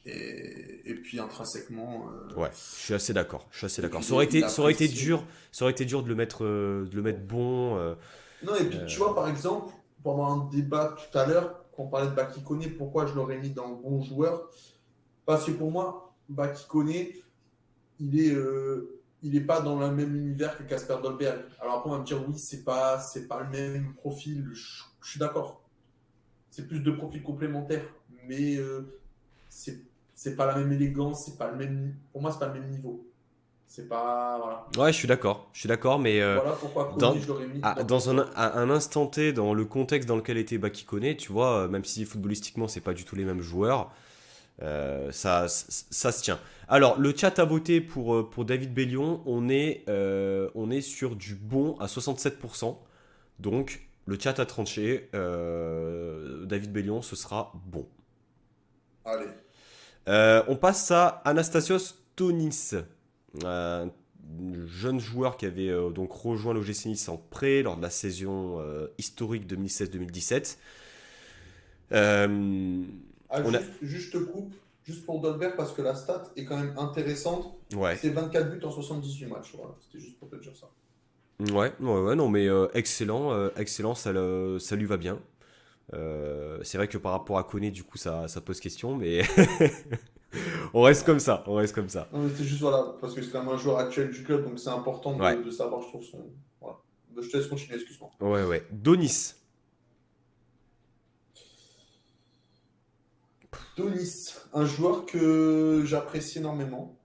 Et puis intrinsèquement, Ouais, je suis assez d'accord. Je suis assez et d'accord. puis il apprécie. Ça aurait été dur de le mettre bon. Non, et puis tu Euh, vois, par exemple, pendant un débat tout à l'heure, quand on parlait de Bakikone, pourquoi je l'aurais mis dans bon joueur? Parce que pour moi, Bakikone, il est pas dans le même univers que Casper Dolberg. Alors après, on va me dire, oui, c'est pas le même profil. Je suis d'accord. C'est plus de profils complémentaires. Mais c'est, c'est pas la même élégance, c'est pas le même, pour moi, c'est pas le même niveau. C'est pas, voilà. ouais, je suis d'accord. Je suis d'accord, mais Voilà pourquoi Koné, dans, je l'aurais mis dans bon dans joueur. à un instant T, dans le contexte dans lequel était Bakikone, tu vois, même si footballistiquement, c'est pas du tout les mêmes joueurs, ça se tient. Alors, le chat a voté pour David Bellion. On est sur du bon à 67%. Donc, le chat a tranché. David Bellion, ce sera bon. Allez. On passe à Anastasios Tonis, un jeune joueur qui avait donc rejoint l'OGC Nice en prêt lors de la saison historique 2016-2017. Euh, Ah, on a... juste je te coupe, juste pour Dolberg, parce que la stat est quand même intéressante. Ouais. C'est 24 buts en 78 matchs. Voilà, c'était juste pour te dire ça. Ouais, non, mais excellent, ça lui va bien. C'est vrai que par rapport à Koné, du coup, ça pose question, mais on reste comme ça, on reste comme ça. Non, mais c'était juste, voilà, parce que c'est quand même un joueur actuel du club, donc c'est important Ouais, de savoir, je trouve, son. Voilà. Je te laisse continuer, excuse-moi. ouais. Donis. Donis, un joueur que j'apprécie énormément,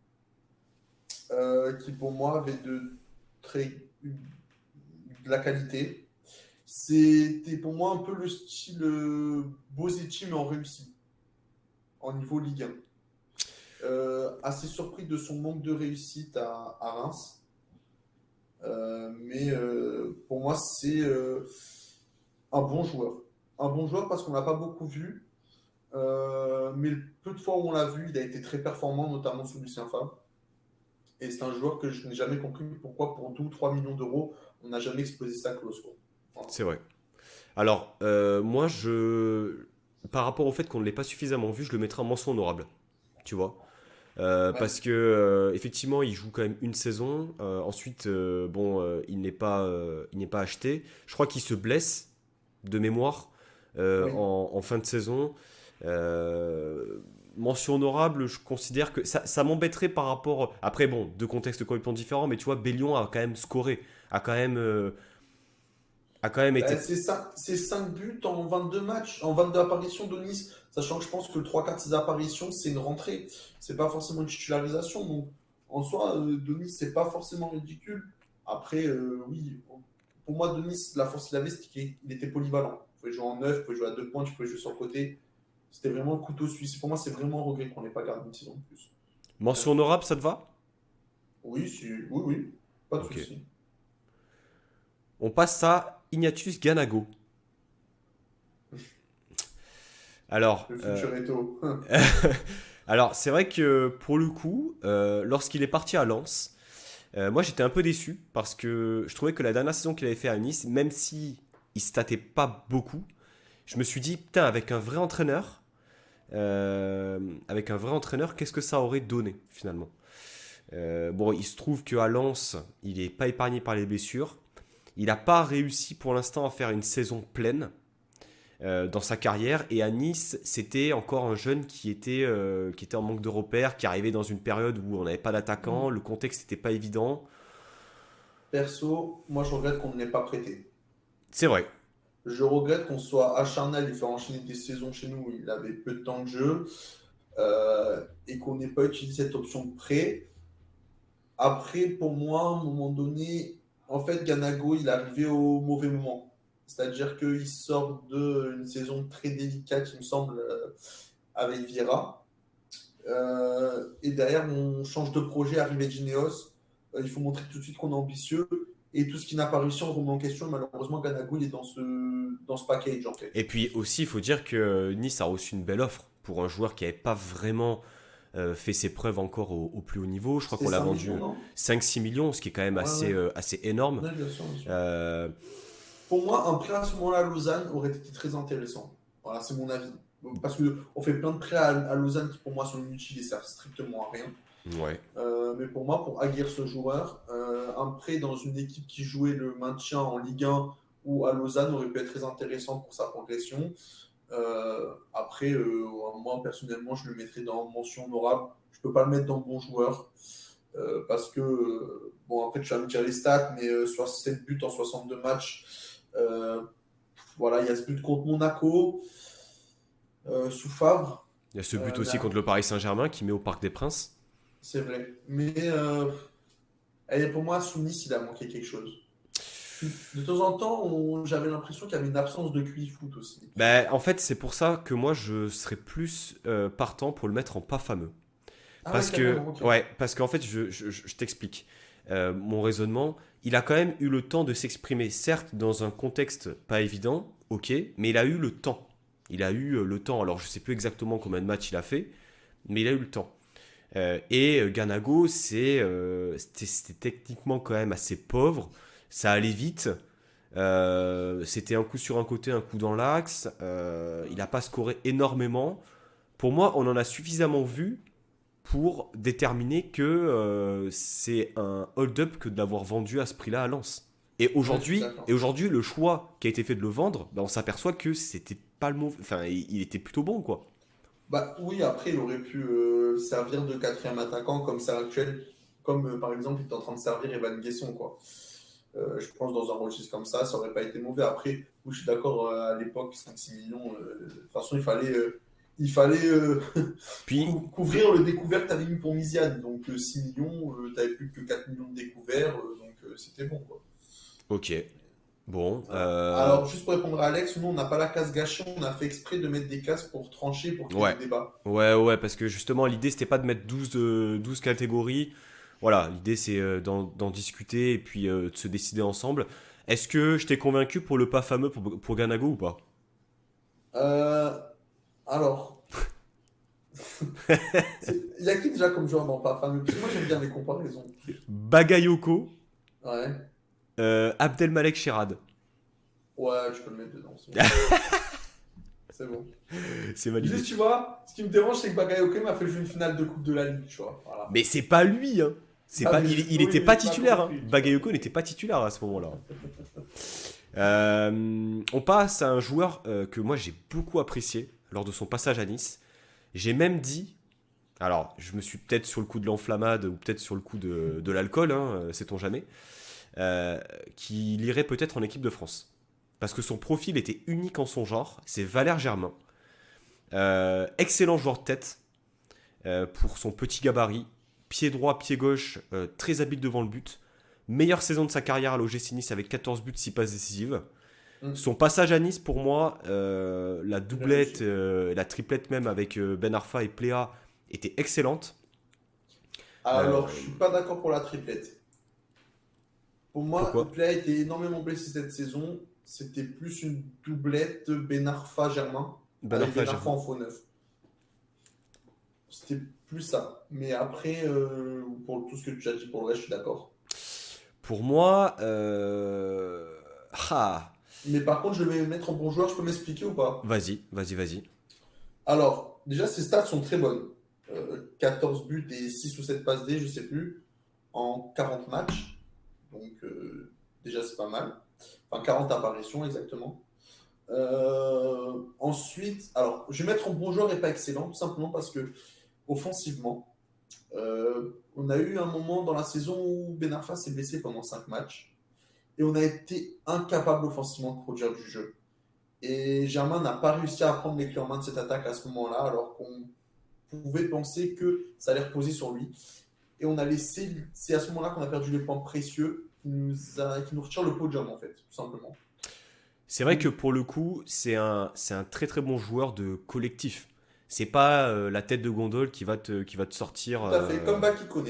qui pour moi avait de la qualité. C'était pour moi un peu le style Bozetti, mais en réussi, en niveau Ligue 1. Assez surpris de son manque de réussite à Reims. Mais pour moi, c'est un bon joueur. Un bon joueur parce qu'on l'a pas beaucoup vu. Mais le peu de fois où on l'a vu, il a été très performant, notamment sous Lucien Favre. Et c'est un joueur que je n'ai jamais compris pourquoi, pour 2 ou 3 millions d'euros, on n'a jamais explosé sa clause, quoi. Voilà. C'est vrai. Alors, par rapport au fait qu'on ne l'ait pas suffisamment vu, je le mettrais en mention honorable. Tu vois. Ouais, Parce que effectivement, il joue quand même une saison. Ensuite, il n'est pas acheté. Je crois qu'il se blesse de mémoire oui. en fin de saison. Euh, Mention honorable, je considère que ça m'embêterait par rapport. Après, bon, deux contextes complètement différents, mais tu vois, Bellion a quand même scoré, a quand même Bah, été. c'est 5 buts en 22 matchs, en 22 apparitions de Nice, sachant que je pense que 3 quarts de ses apparitions, c'est une rentrée. C'est pas forcément une titularisation. Donc, en soi, Denis, c'est pas forcément ridicule. Après, oui, pour moi, Denis, la force qu'il avait, c'est qu'il était polyvalent. Il pouvait jouer en neuf, il pouvait jouer à 2 points, il pouvait jouer sur le côté. C'était vraiment le couteau suisse. Pour moi, c'est vraiment un regret qu'on n'ait pas gardé une saison de plus. Mention honorable, ça te va? Oui, oui, pas de Ok. souci. On passe à Ignatius Ganago. Alors, Le futur Eto. alors c'est vrai que pour le coup, lorsqu'il est parti à Lens, moi j'étais un peu déçu parce que je trouvais que la dernière saison qu'il avait fait à Nice, même si il statait pas beaucoup, je me suis dit putain avec un vrai entraîneur, qu'est-ce que ça aurait donné finalement. Bon, il se trouve qu'à Lens, il est pas épargné par les blessures. Il n'a pas réussi pour l'instant à faire une saison pleine dans sa carrière. Et à Nice, c'était encore un jeune qui était en manque de repères, qui arrivait dans une période où on n'avait pas d'attaquant, le contexte n'était pas évident. Perso, moi, je regrette qu'on ne l'ait pas prêté. C'est vrai. Je regrette qu'on soit acharné à lui faire enchaîner des saisons chez nous où il avait peu de temps de jeu et qu'on n'ait pas utilisé cette option de prêt. Après, pour moi, à un moment donné, en fait, Ganago, il est arrivé au mauvais moment. C'est-à-dire qu'il sort d'une saison très délicate, il me semble, avec Vieira. Et derrière, on change de projet, arrivée Gineos. Il faut montrer tout de suite qu'on est ambitieux. Et tout ce qui n'a pas réussi, on remet en question. Malheureusement, Ganago, il est dans ce package, en fait. Et puis aussi, il faut dire que Nice a reçu une belle offre pour un joueur qui n'avait pas vraiment fait ses preuves encore au plus haut niveau. Je crois C'était qu'on l'a 5 vendu millions, non? 5-6 millions, ce qui est quand même Ouais, ouais. assez énorme. Ouais, bien sûr, bien sûr. Euh, Pour moi, un prêt à ce moment-là à Lausanne aurait été très intéressant. Voilà, c'est mon avis. Parce qu'on fait plein de prêts à Lausanne qui, pour moi, sont inutiles et servent strictement à rien. ouais. Mais pour moi, pour aguerrir ce joueur, un prêt dans une équipe qui jouait le maintien en Ligue 1 ou à Lausanne aurait pu être très intéressant pour sa progression. Après, moi, personnellement, je le mettrais dans mention honorable. Je ne peux pas le mettre dans bon joueur. Parce que, bon, après, tu vas me dire les stats, mais 7 buts en 62 matchs. Euh, voilà, il y a ce but contre Monaco, sous Favre. Il y a ce but Mais aussi contre le Paris Saint-Germain qui met au Parc des Princes. c'est vrai. Mais pour moi, sous Nice, il a manqué quelque chose. Puis, de temps en temps, j'avais l'impression qu'il y avait une absence de QI foot aussi. Ben, en fait, c'est pour ça que moi, je serais plus partant pour le mettre en pas fameux. Ah ouais, Parce que, carrément, ok. ouais, parce qu'en fait, je t'explique. Mon raisonnement, il a quand même eu le temps de s'exprimer, certes dans un contexte pas évident, ok, mais il a eu le temps. Il a eu le temps. Alors, je sais plus exactement combien de matchs il a fait, mais il a eu le temps. Ganago, c'était techniquement quand même assez pauvre. Ça allait vite. C'était un coup sur un côté, un coup dans l'axe. Il n'a pas scoré énormément. Pour moi, on en a suffisamment vu pour déterminer que c'est un hold-up que de l'avoir vendu à ce prix-là à Lens. Ouais, je suis d'accord. Et aujourd'hui, le choix qui a été fait de le vendre, ben, on s'aperçoit que c'était pas le mauvais. Enfin, il était plutôt bon, quoi. Bah oui, après, il aurait pu servir de quatrième attaquant comme c'est actuel. Comme par exemple, il est en train de servir Evan Guesson, quoi. Je pense dans un registre comme ça aurait pas été mauvais. Après, oui, je suis d'accord, à l'époque, 5-6 millions, de toute façon, il fallait Puis, couvrir le découvert que tu avais mis pour Misiane. Donc 6 millions, tu n'avais plus que 4 millions de découverts, donc c'était bon, quoi. ok. Bon. Alors, juste pour répondre à Alex, nous, on n'a pas la case gâchée, on a fait exprès de mettre des cases pour trancher, pour qu'il y ait Ouais. des débats. Ouais, parce que justement, l'idée, c'était pas de mettre 12 catégories. Voilà, l'idée, c'est d'en discuter et puis de se décider ensemble. Est-ce que je t'ai convaincu pour le pas fameux pour Ganago ou pas? Euh, alors, il y a qui déjà comme joueur dans pas fameux? Parce que moi, j'aime bien les comparaisons. Bagayoko, Ouais, Abdelmalek Sherrad. ouais, tu peux le mettre dedans, c'est bon. C'est bon. C'est validé. Juste, tu vois, ce qui me dérange, c'est que Bakayoko m'a fait jouer une finale de Coupe de la Ligue, tu vois. Voilà. Mais c'est pas lui, hein. C'est Ah, pas, mais il oui, était mais pas j'ai pas titulaire, hein. compris, j'ai pas Bagayoko compris. n'était pas titulaire à ce moment-là. On passe à un joueur que moi j'ai beaucoup apprécié lors de son passage à Nice. J'ai même dit, alors je me suis peut-être sur le coup de l'enflammade ou peut-être sur le coup de l'alcool, hein, sait-on jamais, qu'il irait peut-être en équipe de France. Parce que son profil était unique en son genre, c'est Valère Germain. Excellent joueur de tête pour son petit gabarit, pied droit, pied gauche, très habile devant le but. Meilleure saison de sa carrière à l'OGC Nice avec 14 buts, 6 passes décisives. Hum, Son passage à Nice, pour moi, la doublette, réussi. la triplette même avec Ben Arfa et Pléa était excellente. Alors, je Euh, suis pas d'accord pour la triplette. Pour moi, Pourquoi? Play a été énormément blessé cette saison. C'était plus une doublette de Ben Arfa Germain, Ben avec Arfa et Ben Arfa Germain. en faux neuf. C'était plus ça. Mais après, pour tout ce que tu as dit pour le reste, je suis d'accord. Pour moi, ah, Mais par contre, je vais mettre en bon joueur, je peux m'expliquer ou pas? vas-y. Alors, déjà, ses stats sont très bonnes. 14 buts et 6 ou 7 passes D, je sais plus, en 40 matchs. Donc, déjà, c'est pas mal. Enfin, 40 apparitions exactement. Ensuite, alors, je vais mettre en bon joueur et pas excellent, tout simplement parce que, offensivement, on a eu un moment dans la saison où Ben Arfa s'est blessé pendant 5 matchs. Et on a été incapable offensivement de produire du jeu. Et Germain n'a pas réussi à prendre les clés en main de cette attaque à ce moment-là, alors qu'on pouvait penser que ça allait reposer sur lui. Et on a laissé, c'est à ce moment-là qu'on a perdu les points précieux qui nous retirent le podium, en fait, tout simplement. c'est vrai que Donc, pour le coup, c'est un très très bon joueur de collectif. C'est pas la tête de gondole qui va te sortir. Tout à fait, comme Bakikone,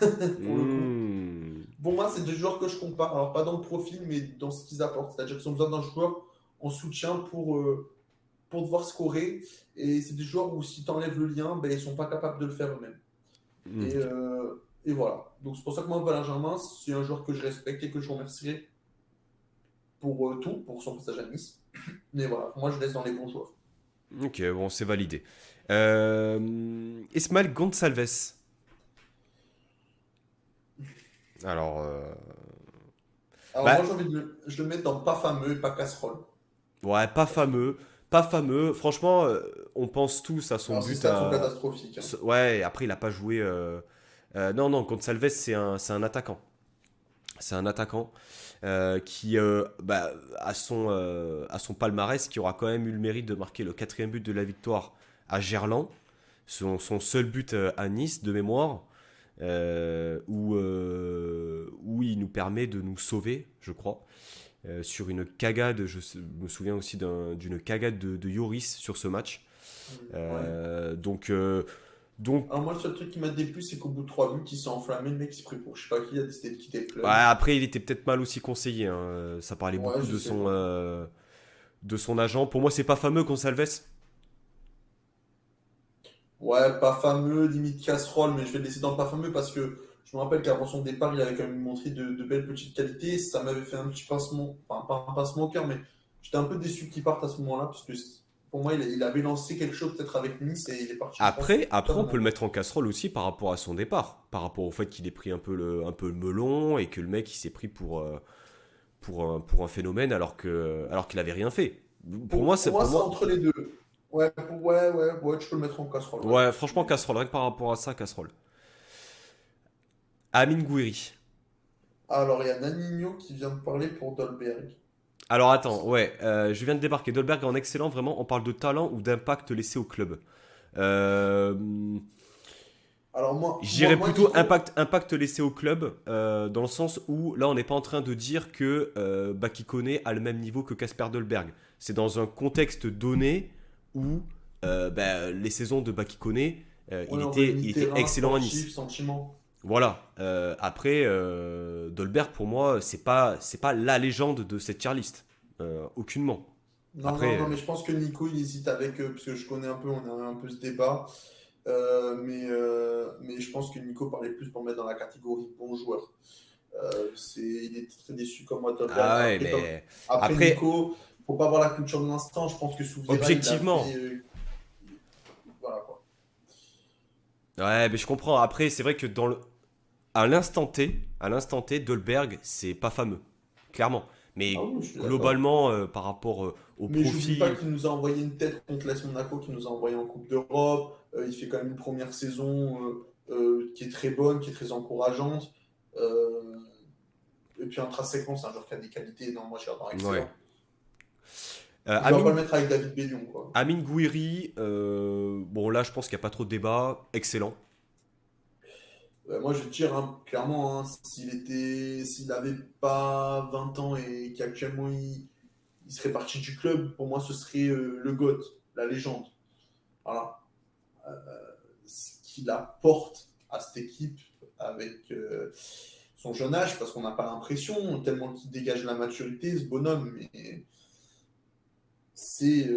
pour le coup. Hmm. Bon, moi, c'est deux joueurs que je compare. Alors, pas dans le profil, mais dans ce qu'ils apportent. C'est-à-dire qu'ils ont besoin d'un joueur en soutien pour devoir scorer. Et c'est des joueurs où, si tu enlèves le lien, ben, ils sont pas capables de le faire eux-mêmes. Hmm. Et voilà. Donc, c'est pour ça que moi, Valère Germain, c'est un joueur que je respecte et que je remercierai pour tout, pour son passage à Nice. Mais voilà, moi, je laisse dans les bons joueurs. Ok, bon, c'est validé. Ismael Gonçalves. Alors, Alors, moi, bah, j'ai envie je le mets dans pas fameux et pas casserole. ouais, pas fameux. Pas fameux. Franchement, on pense tous à son Alors, ses but stats sont à. catastrophiques, hein. Ouais, après, il a pas joué. Non, non, Gonçalves, c'est un attaquant. C'est un attaquant qui bah, a son palmarès, qui aura quand même eu le mérite de marquer le quatrième but de la victoire à Gerland. Son seul but à Nice, de mémoire. Où il nous permet de nous sauver, je crois, sur une cagade. Me souviens aussi d'une cagade de Yoris sur ce match. Ouais. Donc, donc Alors, moi, le seul truc qui m'a déplu, c'est qu'au bout de 3 buts, il s'est enflammé. Le mec, il s'est pris pour je sais pas qui, il a décidé de quitter le ouais, club. après, il était peut-être mal aussi conseillé, hein. Ça parlait Ouais, beaucoup je sais pas. de son agent. Pour moi, c'est pas fameux, Gonçalves. Ouais, pas fameux, limite casserole, mais je vais le laisser dans le pas fameux parce que je me rappelle qu'avant son départ, il avait quand même montré de belles petites qualités. Ça m'avait fait un petit pincement, enfin, pas un pincement au cœur, mais j'étais un peu déçu qu'il parte à ce moment-là parce que pour moi, il avait lancé quelque chose peut-être avec Nice et il est parti, je pense, Après, on peut le totalement. mettre en casserole aussi par rapport à son départ. Par rapport au fait qu'il ait pris un peu le melon et que le mec, il s'est pris pour un phénomène alors qu'il avait rien fait. Pour moi, Pour c'est moi, entre les deux. Ouais, ouais, tu peux le mettre en casserole, ouais. ouais, franchement, casserole, rien que par rapport à ça, casserole. Amine Gouiri. Alors, il y a Nanigno qui vient de parler pour Dolberg. Alors attends, ouais, je viens de débarquer. Dolberg en excellent, vraiment, on parle de talent ou d'impact laissé au club. Euh, Alors, je dirais plutôt Nico, impact laissé au club, dans le sens où là on n'est pas en train de dire que Bakikone a le même niveau que Casper Dolberg. C'est dans un contexte donné où bah, les saisons de Bakikone, ouais, on veut il limite était terrain, excellent à Nice. sportif, sentiment. Voilà. Après, Dolberg pour moi, c'est pas la légende de cette tier list. Aucunement. Non, Après, non, non, mais je pense que Nico, il hésite avec, parce que je connais un peu, on a un peu ce débat. Mais je pense que Nico parlait plus pour mettre dans la catégorie bon joueur. Il est très déçu comme moi, Dolberg. ah ouais, mais Après après, Nico, faut pas avoir la culture de l'instant. Je pense que Souvira, il a fait. objectivement. Voilà quoi. Ouais, mais je comprends. Après, c'est vrai que à l'instant T, Dolberg, c'est pas fameux, clairement. Ah Mais oui, je suis d'accord. globalement, par rapport au Mais j'oublie pas profil, qu'il nous a envoyé une tête contre l'AS Monaco, qui nous a envoyé en Coupe d'Europe. Il fait quand même une première saison qui est très bonne, qui est très encourageante. Euh, et puis intrinsèquement, c'est un joueur qui a des qualités. Non, moi, je suis ouais. excellent. Euh, Je ne vais pas le Amine, mettre avec David Bellion, quoi. Amine Gouiri, bon là, je pense qu'il n'y a pas trop de débat. Excellent. Moi, je vais te dire, hein, clairement, hein, s'il n'avait pas 20 ans et qu'actuellement il serait parti du club, pour moi, ce serait le GOAT, la légende. Voilà. Ce qu'il apporte à cette équipe avec son jeune âge, parce qu'on n'a pas l'impression, tellement qu'il dégage la maturité, ce bonhomme, mais c'est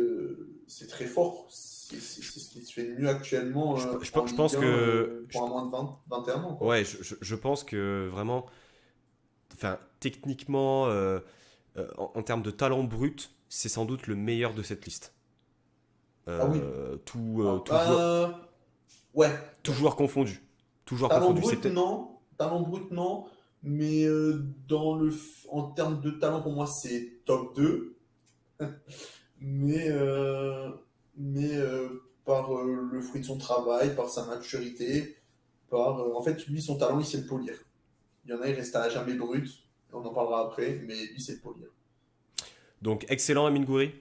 très fort. C'est ce qui se fait de mieux actuellement en Je Ligue pense 1 que, pour un moins de 21 ans, quoi. ouais, je pense que vraiment, enfin, techniquement, en termes de talent brut, c'est sans doute le meilleur de cette liste. Ah oui. Ah, ouais. Tout joueur confondu. Tout joueur Talent confondu. C'est brut, peut-être. non. Talent brut, non. Mais en termes de talent, pour moi, c'est top 2. Mais, euh, mais par le fruit de son travail, par sa maturité, en fait, lui, son talent, il sait le polir. Il y en a, il reste à jamais brut. On en parlera après, mais lui, c'est le polir. Donc, excellent, Amine Gouiri.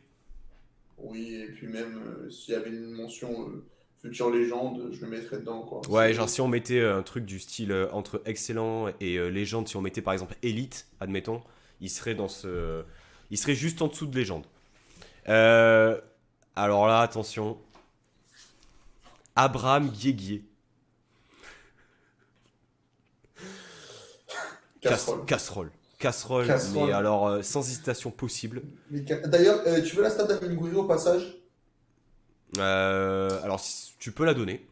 Oui, et puis même, s'il y avait une mention future légende, je le mettrais dedans, quoi. Ouais, genre si on mettait un truc du style entre excellent et légende, si on mettait par exemple élite, admettons, il serait dans ce, il serait juste en dessous de légende. Euh, alors là, attention, Abraham Guéguier. Casserole. Casserole. Casserole, mais Casserole. alors sans hésitation possible. D'ailleurs, tu veux la stat d'Amine Gouiri au passage? Alors, tu peux la donner.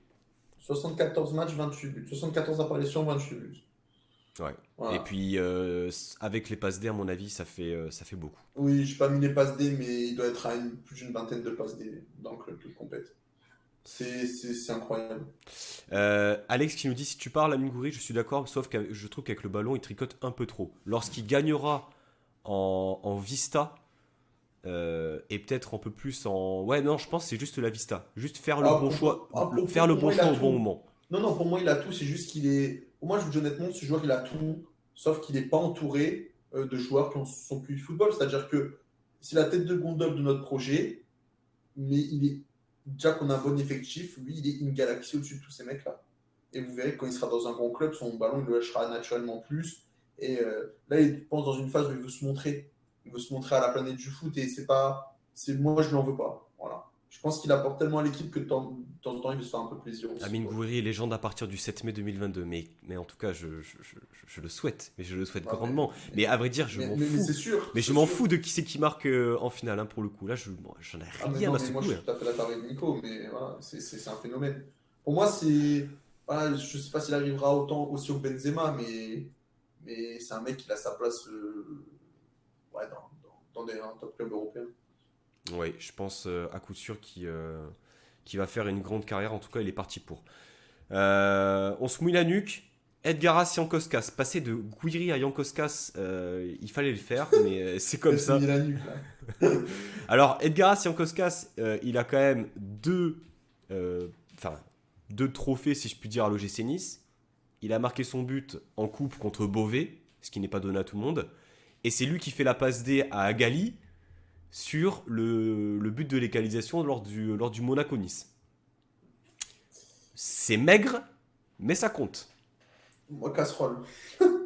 74 matchs, 28 buts. 74 apparitions, 28 buts. Ouais. Et Voilà. puis, avec les passes D, à mon avis, ça fait beaucoup. Oui, j'ai pas mis les passes D, mais il doit être à plus d'une vingtaine de passes D dans le club qui compète. C'est incroyable. Alex qui nous dit si tu parles à Minguri, je suis d'accord, sauf que je trouve qu'avec le ballon, il tricote un peu trop. Lorsqu'il gagnera en vista, et peut-être un peu plus en. Ouais, non, je pense que c'est juste la vista. Juste faire le Ah, bon choix, faire le pour bon moi, il a choix au bon tout. moment. Non, non, pour moi, il a tout. C'est juste qu'il est. Pour moi, je vous dis honnêtement, ce joueur, il a tout, sauf qu'il n'est pas entouré de joueurs qui sont plus football. C'est-à-dire que c'est la tête de gondole de notre projet, mais il est. Déjà qu'on a un bon effectif, lui, il est une galaxie au-dessus de tous ces mecs-là. Et vous verrez, quand il sera dans un grand club, son ballon, il le lâchera naturellement plus. Et là, il pense dans une phase où il veut se montrer. Il veut se montrer à la planète du foot. Et c'est pas. Moi, je ne l'en veux pas. Voilà. Je pense qu'il apporte tellement à l'équipe que de temps en temps, il veut se faire un peu plaisir aussi. Amin Gouiri est légende à partir du 7 mai 2022. Mais en tout cas, je le souhaite. Mais je le souhaite Ouais, grandement. Mais à vrai dire, je m'en fous. c'est sûr. Mais je C'est m'en sûr. fous de qui c'est qui marque en finale, hein, pour le coup. Là, j'en ai Ah, mais rien non, à mais moi, je secouer, suis hein. tout à fait d'accord avec Nico. Mais voilà, c'est un phénomène. Pour moi, c'est. Voilà, je ne sais pas s'il arrivera autant aussi au Benzema, mais c'est un mec qui a sa place ouais, un top club européen. Oui, je pense à coup sûr qu'il va faire une grande carrière. En tout cas, il est parti pour. On se mouille la nuque. Edgaras Jankoskas. Passer de Guiri à Jankoskas, il fallait le faire, mais c'est comme Elle s'est mis ça. la nuque, là. Alors, Edgaras Jankoskas, il a quand même enfin, deux trophées, si je puis dire, à l'OGC Nice. Il a marqué son but en coupe contre Beauvais, ce qui n'est pas donné à tout le monde. Et c'est lui qui fait la passe D à Agali sur le but de l'égalisation lors du Monaco-Nice. C'est maigre, mais ça compte. Moi, casserole. Clairement.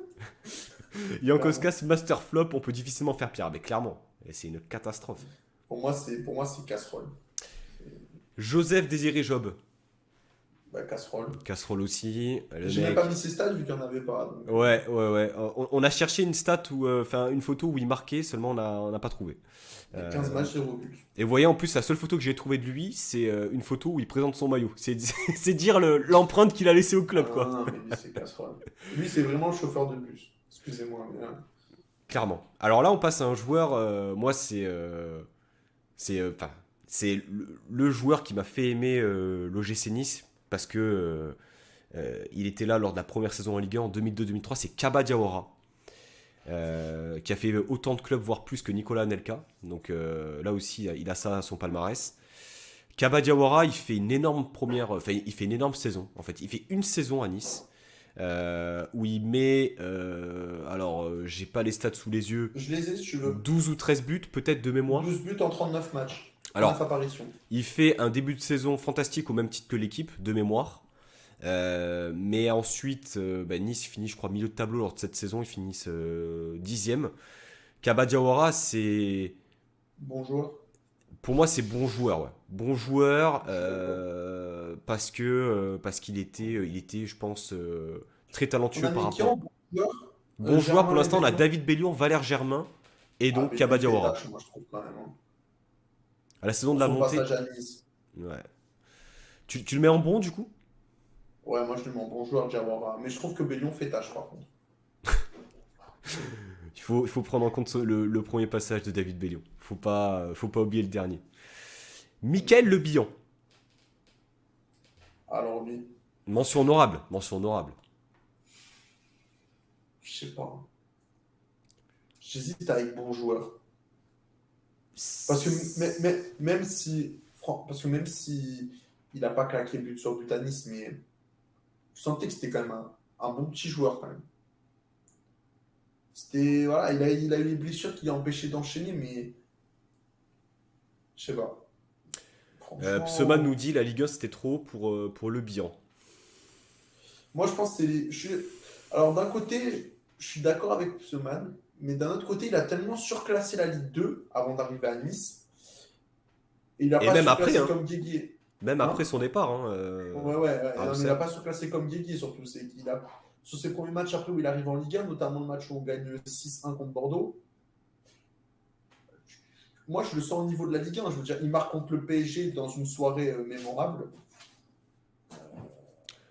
Jankoskas, master flop, on peut difficilement faire pire. Mais clairement, c'est une catastrophe. Pour moi, c'est casserole. Joseph Désiré Job, Bah, casserole. casserole aussi. Le J'ai même pas mec. mis ses stades vu qu'il n'y en avait pas. Donc, Ouais, ouais, ouais. On a cherché une stat enfin une photo où il marquait, seulement on n'a pas trouvé. il y a 15 matchs, 0 but. Et vous voyez, en plus, la seule photo que j'ai trouvée de lui, c'est une photo où il présente son maillot. C'est dire l'empreinte qu'il a laissée au club, Ah, quoi. non, mais lui, c'est casserole. Lui, c'est vraiment le chauffeur de bus. Excusez-moi. Mais, Clairement. Alors là, on passe à un joueur. Moi, enfin, c'est le joueur qui m'a fait aimer l'OGC Nice parce que il était là lors de la première saison en Ligue 1 en 2002-2003. C'est Kaba Diawara. Qui a fait autant de clubs, voire plus que Nicolas Anelka. Donc là aussi, il a ça à son palmarès. Kaba Diawara, il fait une énorme il fait une énorme saison. En fait, il fait une saison à Nice où il met, j'ai pas les stats sous les yeux, je les ai si tu veux. 12 ou 13 buts peut-être de mémoire. 12 buts en 39 matchs. 39 Alors, apparitions. il fait un début de saison fantastique au même titre que l'équipe de mémoire. Mais ensuite, Nice finit, je crois, milieu de tableau lors de cette saison. Ils finissent 10e. Kaba Diawara, c'est. Bonjour. Pour moi, c'est bon joueur. Ouais. Bon joueur Je suis d'accord. parce qu'il était, je pense, très On talentueux a par mis qui en rapport. bon joueur Bon joueur pour Germain et l'instant, on a Bellion. David Bellion, Valère Germain et Ah, donc Bellion, Kaba il fait Diawara. tâche, moi, je trouve, quand même. Hein. À la saison de Pour la son montée. passage à Nice. Ouais. Tu le mets en bon du coup? Ouais, moi, je lui mets en bon joueur, Diawara. Mais je trouve que Bellion fait tâche, par contre. Il faut prendre en compte le premier passage de David Bellion. Faut pas oublier le dernier. Michael Le Bihan. Alors, lui, Mention honorable. Mention honorable. je sais pas. Hein. J'hésite avec bon joueur. Parce que parce que même si il n'a pas claqué but sur but à Nice, mais je sentais que c'était quand même un bon petit joueur quand même. C'était voilà, il a eu les blessures qui l'ont empêché d'enchaîner, mais je sais pas. Pseman nous Franchement, dit la Ligue 1 c'était trop pour Le Bihan. moi je pense que alors d'un côté, je suis d'accord avec ce man, mais d'un autre côté, il a tellement surclassé la Ligue 2 avant d'arriver à Nice, et il n'a Et pas même après, surclassé hein. comme Guéguier. Même après Hein? son départ, hein, Ouais, ouais, ouais. à Non, mais il n'a Auxerre. pas surclassé comme Guigui, surtout. C'est qu'il a, sur ses premiers matchs après où il arrive en Ligue 1, notamment le match où on gagne 6-1 contre Bordeaux, moi je le sens au niveau de la Ligue 1. Je veux dire, il marque contre le PSG dans une soirée mémorable.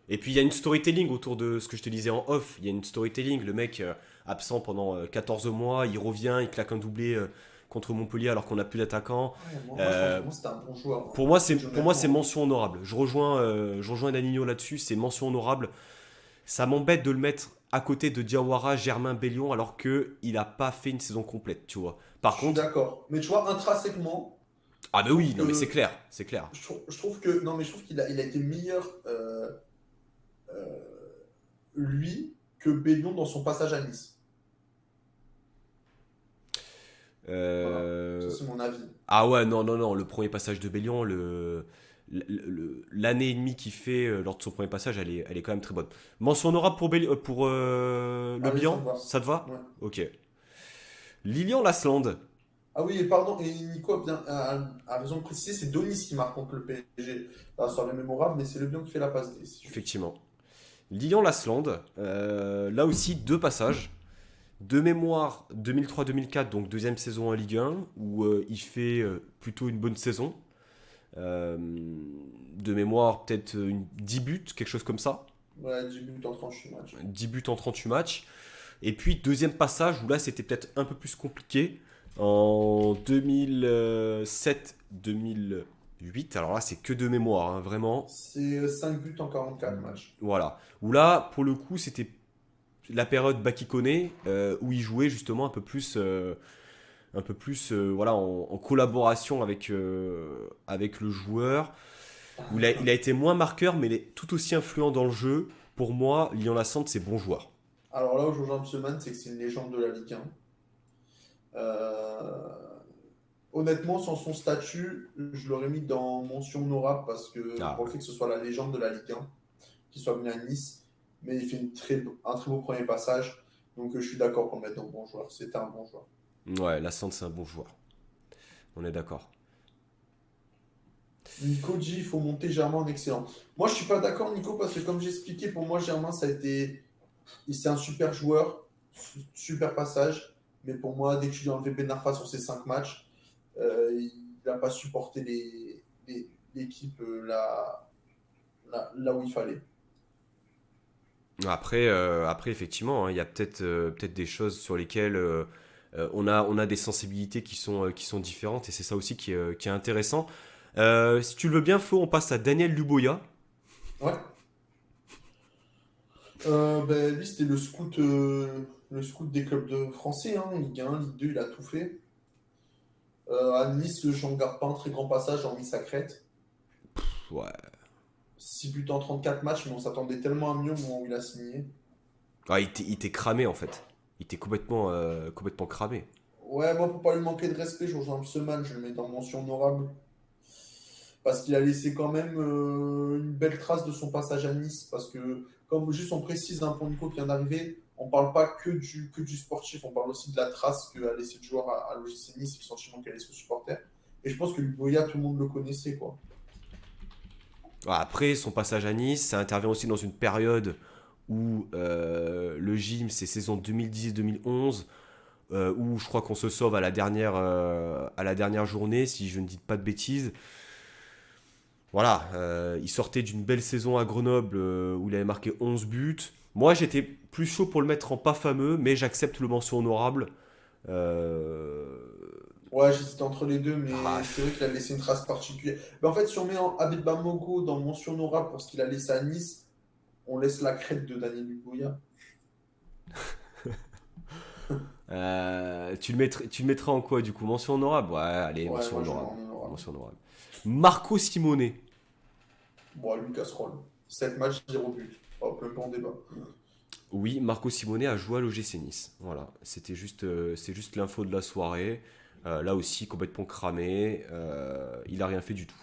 Et puis il y a une storytelling autour de ce que je te disais en off. Il y a une storytelling. Le mec absent pendant 14 mois, il revient, il claque un doublé contre Montpellier alors qu'on n'a plus d'attaquant. Ouais, moi, je pense que Euh, pour moi, c'était un bon joueur, hein. pour moi, c'est Honnêtement. mention honorable. Je rejoins Danilo là-dessus, c'est mention honorable. Ça m'embête de le mettre à côté de Diawara, Germain Bellion, alors que il a pas fait une saison complète, tu vois. Je Par suis contre, d'accord. Mais tu vois, intrinsèquement, ah je ben oui, trouve non mais c'est que. clair, c'est clair. Je trouve que. Non, mais je trouve qu'il a été meilleur, euh, lui, que Bellion dans son passage à Nice. Voilà. Ça, Euh, c'est mon avis. Ah ouais, non, non, non, le premier passage de Bellion, l'année et demie qu'il fait lors de son premier passage, elle est quand même très bonne. Mention honorable pour Le Allez, ça Bihan, me va. ça te va? Ouais. Ok. Lilian Lasland, Ah oui, et pardon, et Nico a raison de préciser, c'est Donis qui marque contre le PSG. La soirée mémorable, mais c'est Le Bihan qui fait la passe D, c'est juste. effectivement. Lilian Lasland, là aussi deux passages. De mémoire, 2003-2004, donc deuxième saison en Ligue 1, où il fait plutôt une bonne saison. De mémoire, peut-être 10 buts, quelque chose comme ça. Ouais, 10 buts en 38 matchs. 10 buts en 38 matchs. Et puis, deuxième passage, où là, c'était peut-être un peu plus compliqué. En 2007-2008. Alors là, c'est que de mémoire, hein, vraiment. C'est 5 buts en 44 matchs. Voilà. Où là, pour le coup, c'était la période Bakikone, où il jouait justement un peu plus voilà, en collaboration avec le joueur, où il a été moins marqueur, mais il est tout aussi influent dans le jeu. Pour moi, Lyon Lassante, c'est bon joueur. Alors là où je rejoins Pseman, c'est que c'est une légende de la Ligue 1. Euh, Honnêtement, sans son statut, je l'aurais mis dans mention honorable parce que Ah pour le fait que ce soit la légende de la Ligue 1, qu'il soit venu à Nice, mais il fait un très beau premier passage. Donc je suis d'accord pour le mettre dans bon joueur. C'était un bon joueur. ouais, ouais, Lassante, c'est un bon joueur. On est d'accord. Nico dit il faut monter Germain en excellent. Moi je suis pas d'accord Nico parce que comme j'ai expliqué, pour moi Germain ça a été. C'est un super joueur, super passage. Mais pour moi, dès que tu lui as enlevé Ben Arfa sur ses 5 matchs, il n'a pas supporté l'équipe là où il fallait. Après effectivement, hein, il y a peut-être des choses sur lesquelles on a des sensibilités qui sont différentes, et c'est ça aussi qui est intéressant. Si tu le veux bien, Flo, on passe à Daniel Luboya. Ouais. Ben, lui, c'était le scout des clubs de français, hein, Ligue 1, Ligue 2, il a tout fait. À Nice, j'en garde pas un très grand passage, hormis sa crête. Ouais. 6 buts en 34 matchs, mais on s'attendait tellement à mieux au moment où il a signé. Ah, il t'est cramé en fait. Il t'est complètement cramé. Ouais, moi, pour pas lui manquer de respect, je rejoins Seman, je le mets dans mention honorable. Parce qu'il a laissé quand même une belle trace de son passage à Nice. Parce que, comme juste on précise, hein, pour Nico qui vient d'arriver, on parle pas que du sportif, on parle aussi de la trace qu'a laissé le joueur à l'OGC Nice, le sentiment qu'a laissé aux supporters. Et je pense que Boya, tout le monde le connaissait, quoi. Après, son passage à Nice, ça intervient aussi dans une période où le gym, c'est saison 2010-2011, où je crois qu'on se sauve à la dernière journée, si je ne dis pas de bêtises. Voilà, il sortait d'une belle saison à Grenoble où il avait marqué 11 buts. Moi, j'étais plus chaud pour le mettre en pas fameux, mais j'accepte le mention honorable. Euh, Ouais, j'hésitais entre les deux, ah, mais c'est vrai pff, qu'il a laissé une trace particulière. Mais en fait, si on met Abed Bamogo dans mention honorable pour ce qu'il a laissé à Nice, on laisse la crête de Daniel Luboya. tu le mettrais en quoi du coup? Mention honorable? Ouais, allez, Ouais, mention moi je le mets honorable. en honorable. Mention honorable. Marco Simone. Bon, lui, casserole. 7 matchs, 0 but. Hop, même pas en débat. Oui, Marco Simone a joué à l'OGC Nice. Voilà, c'est juste l'info de la soirée. Là aussi, complètement cramé. Il a rien fait du tout.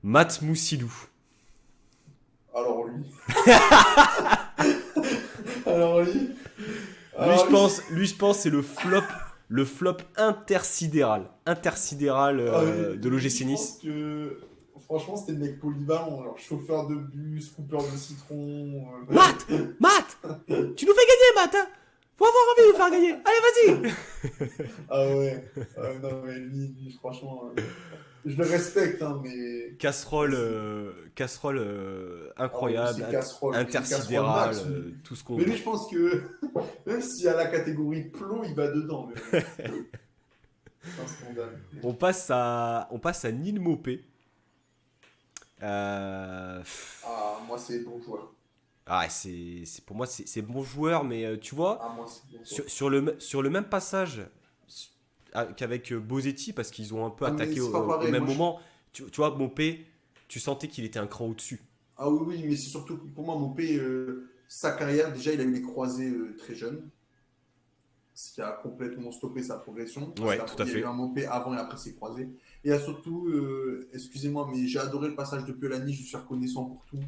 Matt Moussilou. Alors lui. Alors lui. Lui, je Alors lui. pense, lui, je pense, c'est le flop intersidéral Ah, de lui, l'OGC je pense Nice. que. franchement, c'était le mec polyvalent, genre chauffeur de bus, coupeur de citron. Matt, Matt, tu nous fais gagner, Matt, hein. Faut avoir envie de nous faire gagner. Allez, vas-y. Ah ouais, non mais lui, franchement, je le respecte, hein, mais Casserole ah ouais, lui, incroyable, c'est casserole, mais casserole intersidéral, max. Lui. tout ce qu'on Mais veut. lui, je pense que même s'il y a la catégorie plomb, il va dedans. Mais c'est un scandale. On passe à Neil Maupay. Euh, Ah, moi, c'est bon joueur. pour moi, c'est bon joueur, mais tu vois, Ah, moi, c'est bon joueur. sur le même passage qu'avec Bosetti, parce qu'ils ont un peu Ah, mais attaqué c'est pas au pareil. même moment, tu vois, Maupay, tu sentais qu'il était un cran au-dessus. Ah oui, oui, mais c'est surtout que pour moi, Mopé, sa carrière, déjà, il a eu les croisés très jeunes, ce qui a complètement stoppé sa progression. Parce Ouais, tout à qu'il y a eu fait. un Mopé avant et après ses croisés. Et il y a surtout, excusez-moi, mais j'ai adoré le passage de Piolani, je suis reconnaissant pour tout.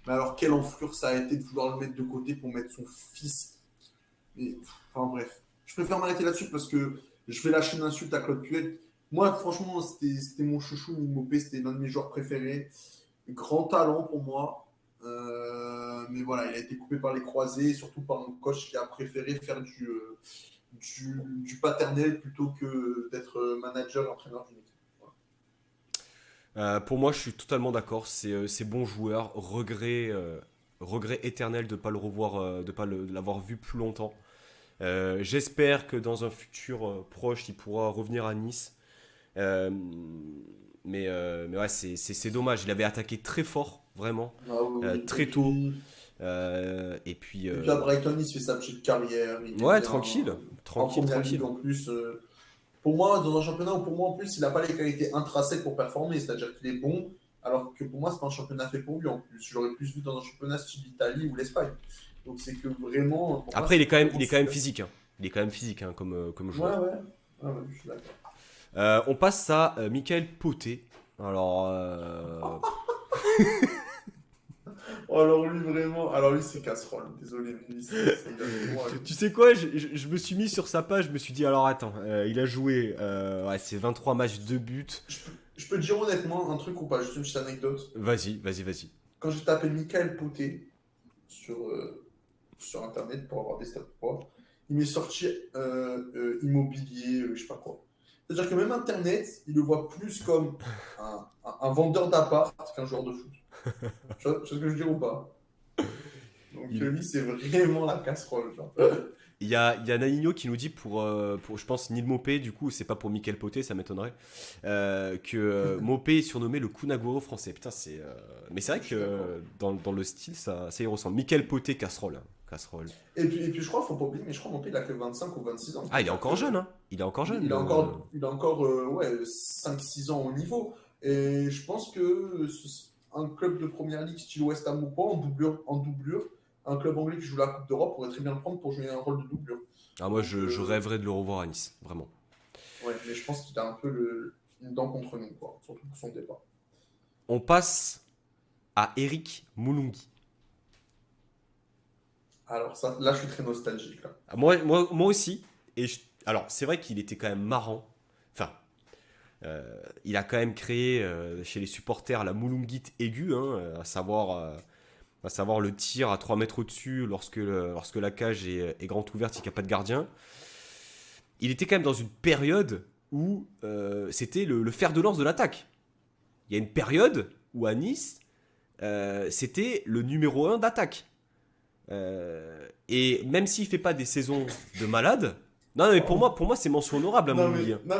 Mais alors, quelle enflure ça a été de vouloir le mettre de côté pour mettre son fils. Et, enfin bref, je préfère m'arrêter là-dessus parce que je vais lâcher une insulte à Claude Puel. Moi, franchement, c'était mon chouchou, Mopé, c'était l'un de mes joueurs préférés. Grand talent pour moi. Mais voilà, il a été coupé par les croisés, surtout par un coach qui a préféré faire du paternel plutôt que d'être manager et entraîneur d'une équipe. Voilà. Pour moi, je suis totalement d'accord. C'est bon joueur. Regret éternel de ne pas le revoir, de pas l'avoir vu plus longtemps. J'espère que dans un futur proche, il pourra revenir à Nice. Euh, mais ouais, c'est dommage. Il avait attaqué très fort, vraiment, Ah oui, oui. très tôt. Et puis, Et puis à Brighton, il se fait sa petite carrière. Il est ouais, bien tranquille, en tranquille, première ligue tranquille. en plus. Pour moi, dans un championnat où pour moi en plus, il n'a pas les qualités intrinsèques pour performer, c'est-à-dire qu'il est bon, alors que pour moi, c'est pas un championnat fait pour lui en plus. Je l'aurais plus vu dans un championnat style l'Italie ou l'Espagne. Donc c'est que vraiment, pour moi, Après, il est c'est quand même, vraiment il est quand même super. physique, hein. Il est quand même physique, hein, comme Ouais, joueur. ouais. Ouais, ouais, je suis d'accord. On passe à Michael Poté. Alors, Oh, alors lui, vraiment, alors lui, c'est casserole. Désolé, mais lui, il a fait moi, lui. tu sais quoi, je me suis mis sur sa page, je me suis dit, alors attends, il a joué, ouais, c'est 23 matchs, 2 buts. Je peux te dire honnêtement un truc ou pas, juste une petite anecdote. Vas-y, vas-y, vas-y. Quand j'ai tapé Michael Poté sur internet pour avoir des stats pour moi, il m'est sorti immobilier, je sais pas quoi. C'est-à-dire que même internet, il le voit plus comme un vendeur d'appart qu'un joueur de foot. Tu vois ce que je veux dire ou pas? Donc Il, lui, c'est vraiment la casserole, genre. il y a Nanino qui nous dit pour je pense, Neil Maupay, du coup, c'est pas pour Michael Poté, ça m'étonnerait, que Maupay est surnommé le Kun Agüero français. Putain, mais c'est vrai Je que suis d'accord. dans le style, ça y ressemble. Michael Poté, casserole, hein. Casserole. Et puis je crois, faut pas oublier, mais je crois qu'il a que 25 ou 26 ans. Ah, il est C'est-à-dire encore jeune, que hein. Il est encore il, jeune. il a encore, il a encore ouais, 5-6 ans au niveau. Et je pense que un club de première ligue style West Ham ou pas, en doublure, un club anglais qui joue la Coupe d'Europe pourrait très bien le prendre pour jouer un rôle de doublure. Ah, moi, Donc, je rêverais de le revoir à Nice, vraiment. ouais, mais je pense qu'il a un peu une dent contre nous, quoi, surtout pour son départ. On passe à Eric Moulungi. Alors, ça, là, je suis très nostalgique. Là. Ah, moi aussi. Alors, c'est vrai qu'il était quand même marrant. Enfin, il a quand même créé chez les supporters la moulungite aiguë, hein, à savoir le tir à 3 mètres au-dessus lorsque la cage est grande ouverte et qu'il n'y a pas de gardien. Il était quand même dans une période où c'était le fer de lance de l'attaque. Il y a une période où à Nice, c'était le numéro 1 d'attaque. Et même s'il fait pas des saisons de malade, non mais pour moi c'est mention honorable à Non mais, Moulingui, hein. non,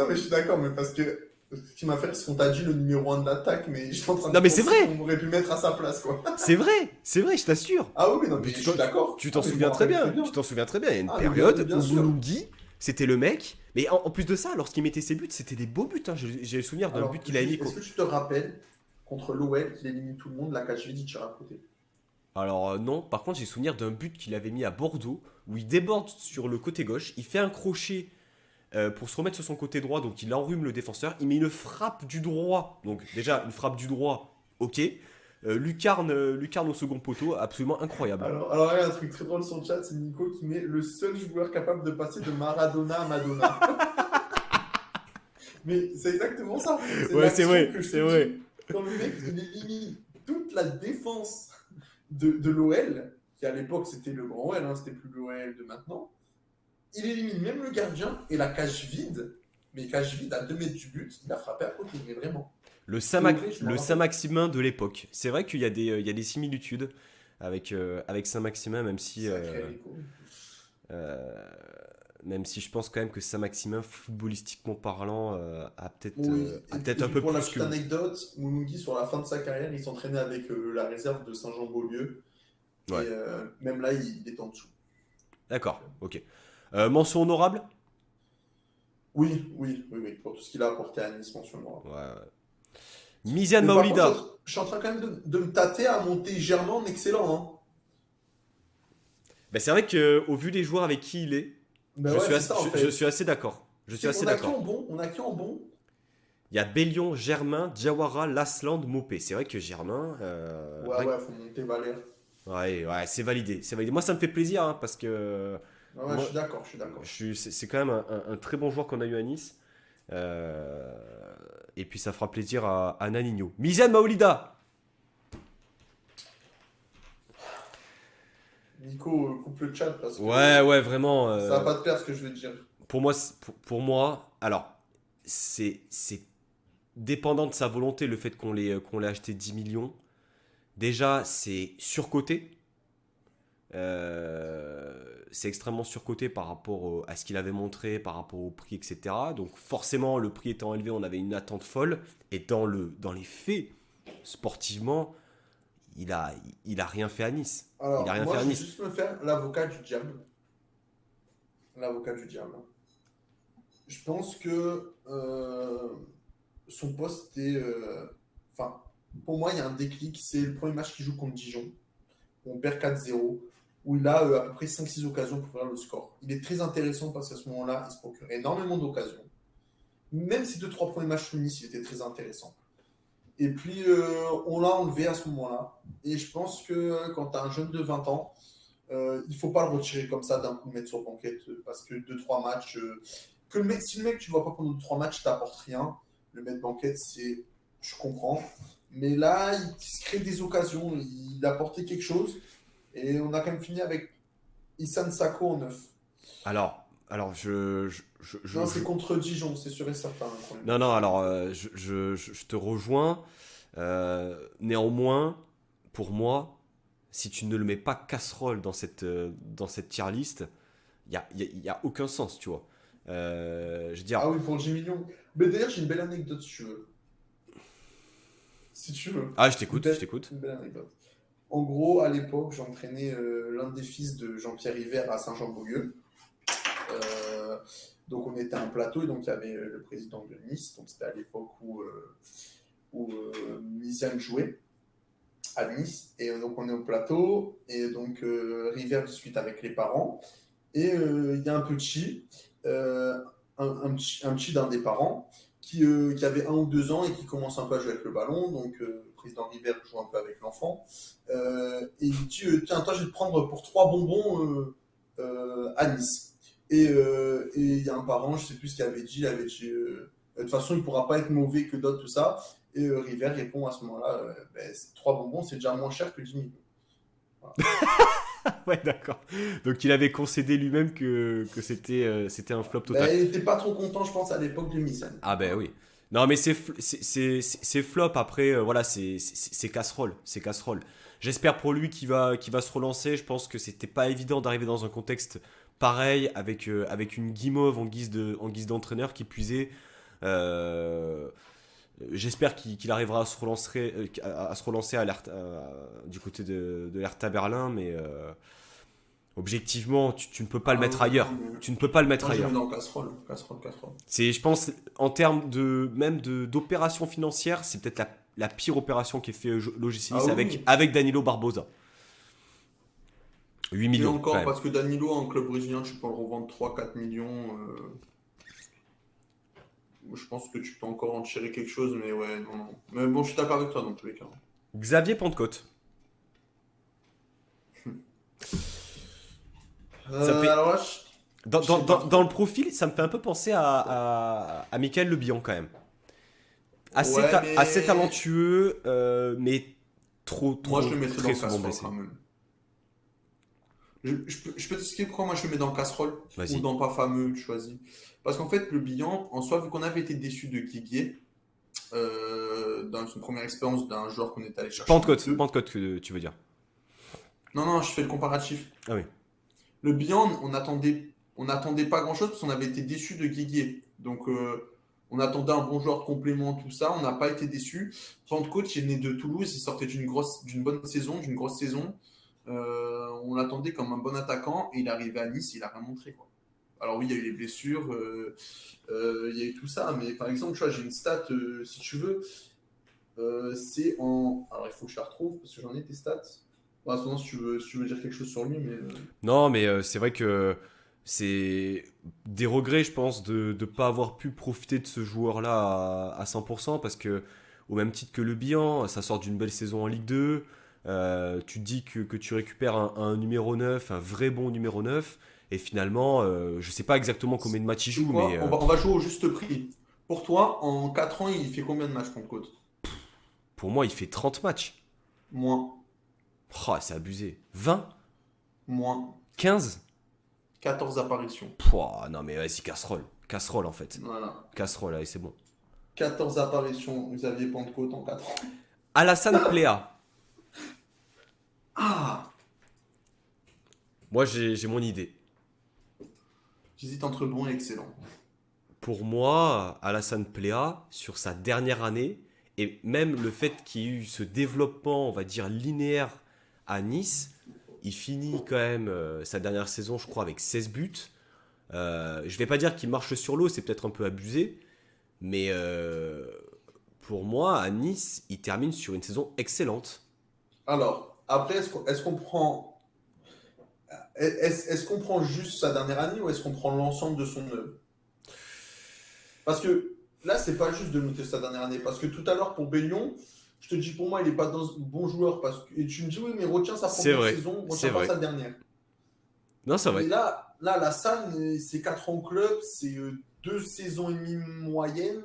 mais je suis d'accord, mais parce que ce qui m'a fait, c'est qu'on t'a dit le numéro 1 de l'attaque, mais je suis en train de Non mais c'est penser vrai, qu'on aurait pu mettre à sa place, quoi. c'est vrai, je t'assure. Ah oui, non, Mais mais je suis d'accord. tu Ah, t'en mais je me souviens très rappelle très bien, bien. tu t'en souviens très bien. Il y a une Ah, mais période bien où sûr. Moulingui, c'était le mec. Mais en plus de ça, lorsqu'il mettait ses buts, c'était des beaux buts, hein. J'ai le souvenir d'un but Alors, qu'il a mis. juste, est-ce que tu te rappelles, contre l'OL, qu'il élimine tout le monde, la cage vide, il tire à côté? Alors non, par contre j'ai souvenir d'un but qu'il avait mis à Bordeaux, où il déborde sur le côté gauche, il fait un crochet pour se remettre sur son côté droit, donc il enrhume le défenseur, il met une frappe du droit, donc déjà une frappe du droit, ok, lucarne au second poteau, absolument incroyable. Alors, il y a un truc très drôle sur le chat, c'est Nico qui met le seul joueur capable de passer de Maradona à Madonna. Mais c'est exactement ça. C'est Ouais, c'est l'action vrai, que je c'est te vrai. dis. quand le mec il élimine toute la défense de l'OL, qui à l'époque c'était le grand OL, hein, c'était plus l'OL de maintenant, il élimine même le gardien et la cage vide, mais cage vide à 2 mètres du but, il a frappé à côté, mais vraiment. C'était horrible, je me Le rappelle. Saint-Maximin de l'époque. C'est vrai qu'il y a des similitudes avec Saint-Maximin, Sacré Rico. euh, même si je pense quand même que Saint-Maximin, footballistiquement parlant, Oui, a et peut-être un puis peu pour la plus que petite vous. anecdote, Moulungi, sur la fin de sa carrière, il s'entraînait avec la réserve de Saint-Jean-Beaulieu. Et Ouais, même là, il est en dessous. Donc, d'accord, ok. Mention honorable? oui, oui, oui, oui, pour tout ce qu'il a apporté à Nice, mention honorable. Ouais, ouais. Miziane Mais par contre, Maolida. je suis en train quand même de me tâter à monter Germain en excellent. Hein. Ben, c'est vrai qu'au vu des joueurs avec qui il est, Ben ouais, c'est ça en je fait. suis assez d'accord. Je suis C'est, assez on a qui en d'accord. bon? On a qui en bon? Il y a Bellion, Germain, Diawara, Lasland, Mopé. C'est vrai que Germain, Ouais, ouais, faut monter Valère. ouais, ouais, c'est validé, c'est validé. Moi, ça me fait plaisir hein, parce que Ouais, ouais, je moi, suis d'accord, je suis d'accord. c'est quand même un très bon joueur qu'on a eu à Nice. Euh, et puis, ça fera plaisir à Naninho. Mizan Maolida. Nico, coupe le chat parce Ouais, que ouais, vraiment. ça va pas te plaire ce que je vais te dire. Pour moi, pour moi, alors, c'est dépendant de sa volonté le fait qu'on l'ait acheté 10 millions. Déjà, c'est surcoté. C'est extrêmement surcoté par rapport à ce qu'il avait montré, par rapport au prix, etc. Donc forcément, le prix étant élevé, on avait une attente folle. Et dans les faits, sportivement, il a, il a rien fait à Nice. Il a Alors, rien fait moi, à je vais Nice. juste me faire l'avocat du diable. L'avocat du diable. Je pense que son poste est. Enfin, pour moi, il y a un déclic. C'est le premier match qu'il joue contre Dijon. On perd 4-0. Où il a à peu près 5-6 occasions pour faire le score. Il est très intéressant parce qu'à ce moment-là, il se procure énormément d'occasions. Même si 2-3 premiers matchs sous Nice, il était très intéressant. Et puis, on l'a enlevé à ce moment-là. Et je pense que quand tu as un jeune de 20 ans, il ne faut pas le retirer comme ça d'un coup, le mettre sur banquette, parce que 2-3 matchs. Que le mec, si le mec, tu ne vois pas pendant 2-3 matchs, t'apporte rien, le mettre banquette, c'est. Je comprends. Mais là, il se crée des occasions, il a apporté quelque chose. Et on a quand même fini avec Issam Sako en neuf. Alors Non, c'est contre Dijon, c'est sûr et certain, le premier non, non, match. alors je te rejoins. Néanmoins, pour moi, si tu ne le mets pas casserole dans cette tier list, y a aucun sens, tu vois. Je veux dire, Ah oui, pour 10 millions. Mais d'ailleurs, j'ai une belle anecdote si tu veux. Si tu veux. ah, je t'écoute. Une belle anecdote. En gros, à l'époque, j'entraînais l'un des fils de Jean-Pierre Hiver à Saint-Jean-Beaulieu. Euh, donc, on était à un plateau et donc il y avait le président de Nice. Donc, c'était à l'époque où Misiane jouait à Nice. Et donc, on est au plateau et donc River discute avec les parents. Et il y a un petit, euh, un petit d'un des parents qui avait 1 ou 2 ans et qui commence un peu à jouer avec le ballon. Donc, le président River joue un peu avec l'enfant. Et il dit tiens, toi, je vais te prendre pour 3 bonbons à Nice. Et il y a un parent, je ne sais plus ce qu'il avait dit, il avait dit de toute façon, il ne pourra pas être mauvais que d'autres, tout ça. Et River répond à ce moment-là 3 bonbons, c'est déjà moins cher que 10 000. Voilà. Ouais, d'accord. Donc il avait concédé lui-même que c'était un flop total. Ben, il n'était pas trop content, je pense, à l'époque de Mizan. Ah ben Voilà. oui. Non mais c'est flop après voilà c'est casserole, c'est casserole. J'espère pour lui qu'il va se relancer. Je pense que c'était pas évident d'arriver dans un contexte pareil avec une guimauve en guise d'entraîneur qui puisait. Euh, J'espère qu'il arrivera à se relancer du côté de l'Hertha Berlin, mais objectivement, tu ne peux pas le Ah mettre oui, non, ailleurs. mais Tu ne peux pas le mettre moi je le ailleurs. mets dans casserole, casserole, casserole. C'est, je pense, en termes d'opération financière, c'est peut-être la pire opération qu'ait fait l'OGC Ah Nice oui, avec Danilo Barbosa. 8 et millions, quand encore, même. parce que Danilo, en club brésilien, tu peux le revendre 3-4 millions. Je pense que tu peux encore en tirer quelque chose, mais ouais, non, non. Mais bon, je suis d'accord avec toi dans tous les cas. Xavier Pentecôte. Ça me fait, Alors là, je sais pas dans le trop. profil, ça me fait un peu penser à Michael Le Bihan, quand même. Ouais, assez mais talentueux, mais moi je le mettrais dans très le souvent casserole blessé. quand même. Je peux t'expliquer pourquoi moi je le mets dans le casserole ou Vas-y. dans pas fameux, tu choisis. Parce qu'en fait, le bilan, en soi, vu qu'on avait été déçu de Guiguier, dans une première expérience d'un joueur qu'on est allé chercher en Ligue 2. Pentecôte que tu veux dire. Non, non, je fais le comparatif. Ah oui. Le bilan, on attendait pas grand-chose parce qu'on avait été déçu de Guiguier. Donc, on attendait un bon joueur de complément, tout ça. On n'a pas été déçu. Pentecôte, il est né de Toulouse, il sortait d'une bonne saison, d'une grosse saison. On l'attendait comme un bon attaquant et il est arrivé à Nice, il a rien montré, quoi. Alors oui, il y a eu les blessures, il y a eu tout ça, mais par exemple, tu vois, j'ai une stat, si tu veux, c'est en... Alors il faut que je la retrouve parce que j'en ai tes stats. Bon, à ce moment, si tu veux dire quelque chose sur lui, mais... Non, mais c'est vrai que c'est des regrets, je pense, de ne pas avoir pu profiter de ce joueur-là à 100% parce que, au même titre que Le Bihan, ça sort d'une belle saison en Ligue 2. Tu te dis que tu récupères un numéro 9, un vrai bon numéro 9, et finalement, je sais pas exactement combien de matchs il Tu sais joue, mais quoi? On va jouer au juste prix. Pour toi, en 4 ans, il fait combien de matchs contre Côte? pour moi, il fait 30 matchs. Moins. Oh, c'est abusé. 20? Moins. 15? 14 apparitions. Pouah, non, mais vas-y, casserole. Casserole, en fait. Voilà. Casserole, allez, c'est bon. 14 apparitions, Xavier Pentecôte en 4 ans. Alassane Pléa. Ah! Moi, j'ai mon idée. J'hésite entre bon et excellent. Pour moi, Alassane Pléa, sur sa dernière année, et même le fait qu'il y ait eu ce développement, on va dire, linéaire à Nice, il finit quand même sa dernière saison, je crois, avec 16 buts. Je vais pas dire qu'il marche sur l'eau, c'est peut-être un peu abusé, mais pour moi, à Nice, il termine sur une saison excellente. Alors, après, est-ce qu'on prend juste sa dernière année ou est-ce qu'on prend l'ensemble de son œuvre? Parce que là, c'est pas juste de noter sa dernière année. Parce que tout à l'heure, pour Bellion, je te dis pour moi, il n'est pas dans bon joueur. Et tu me dis, oui, mais retiens sa C'est première vrai, saison, c'est retiens pas vrai. sa dernière. Non, c'est Mais vrai. là, la Salle, c'est 4 ans au club, c'est 2 saisons et demie moyennes,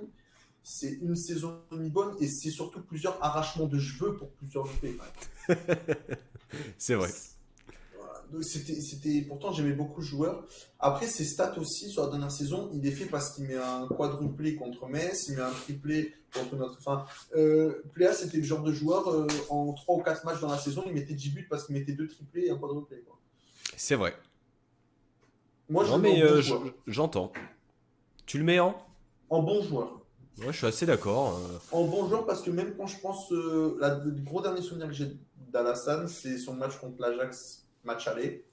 c'est une saison et demie bonne, et c'est surtout plusieurs arrachements de cheveux pour plusieurs loupés. C'est vrai. Voilà. Donc pourtant, j'aimais beaucoup le joueur. Après, ses stats aussi sur la dernière saison, il est fait parce qu'il met un quadruplé contre Metz, il met un triplé contre notre. Enfin, Pléa, c'était le genre de joueur, en 3 ou 4 matchs dans la saison, il mettait 10 buts parce qu'il mettait 2 triplés et un quadruplé, quoi. C'est vrai. Moi, je Non, le mets en mais bon joueur. j'entends. Tu le mets en? En bon joueur. Ouais, je suis assez d'accord. En bon joueur, parce que même quand je pense, le gros dernier souvenir que j'ai d'Alassane, c'est son match contre l'Ajax, match aller,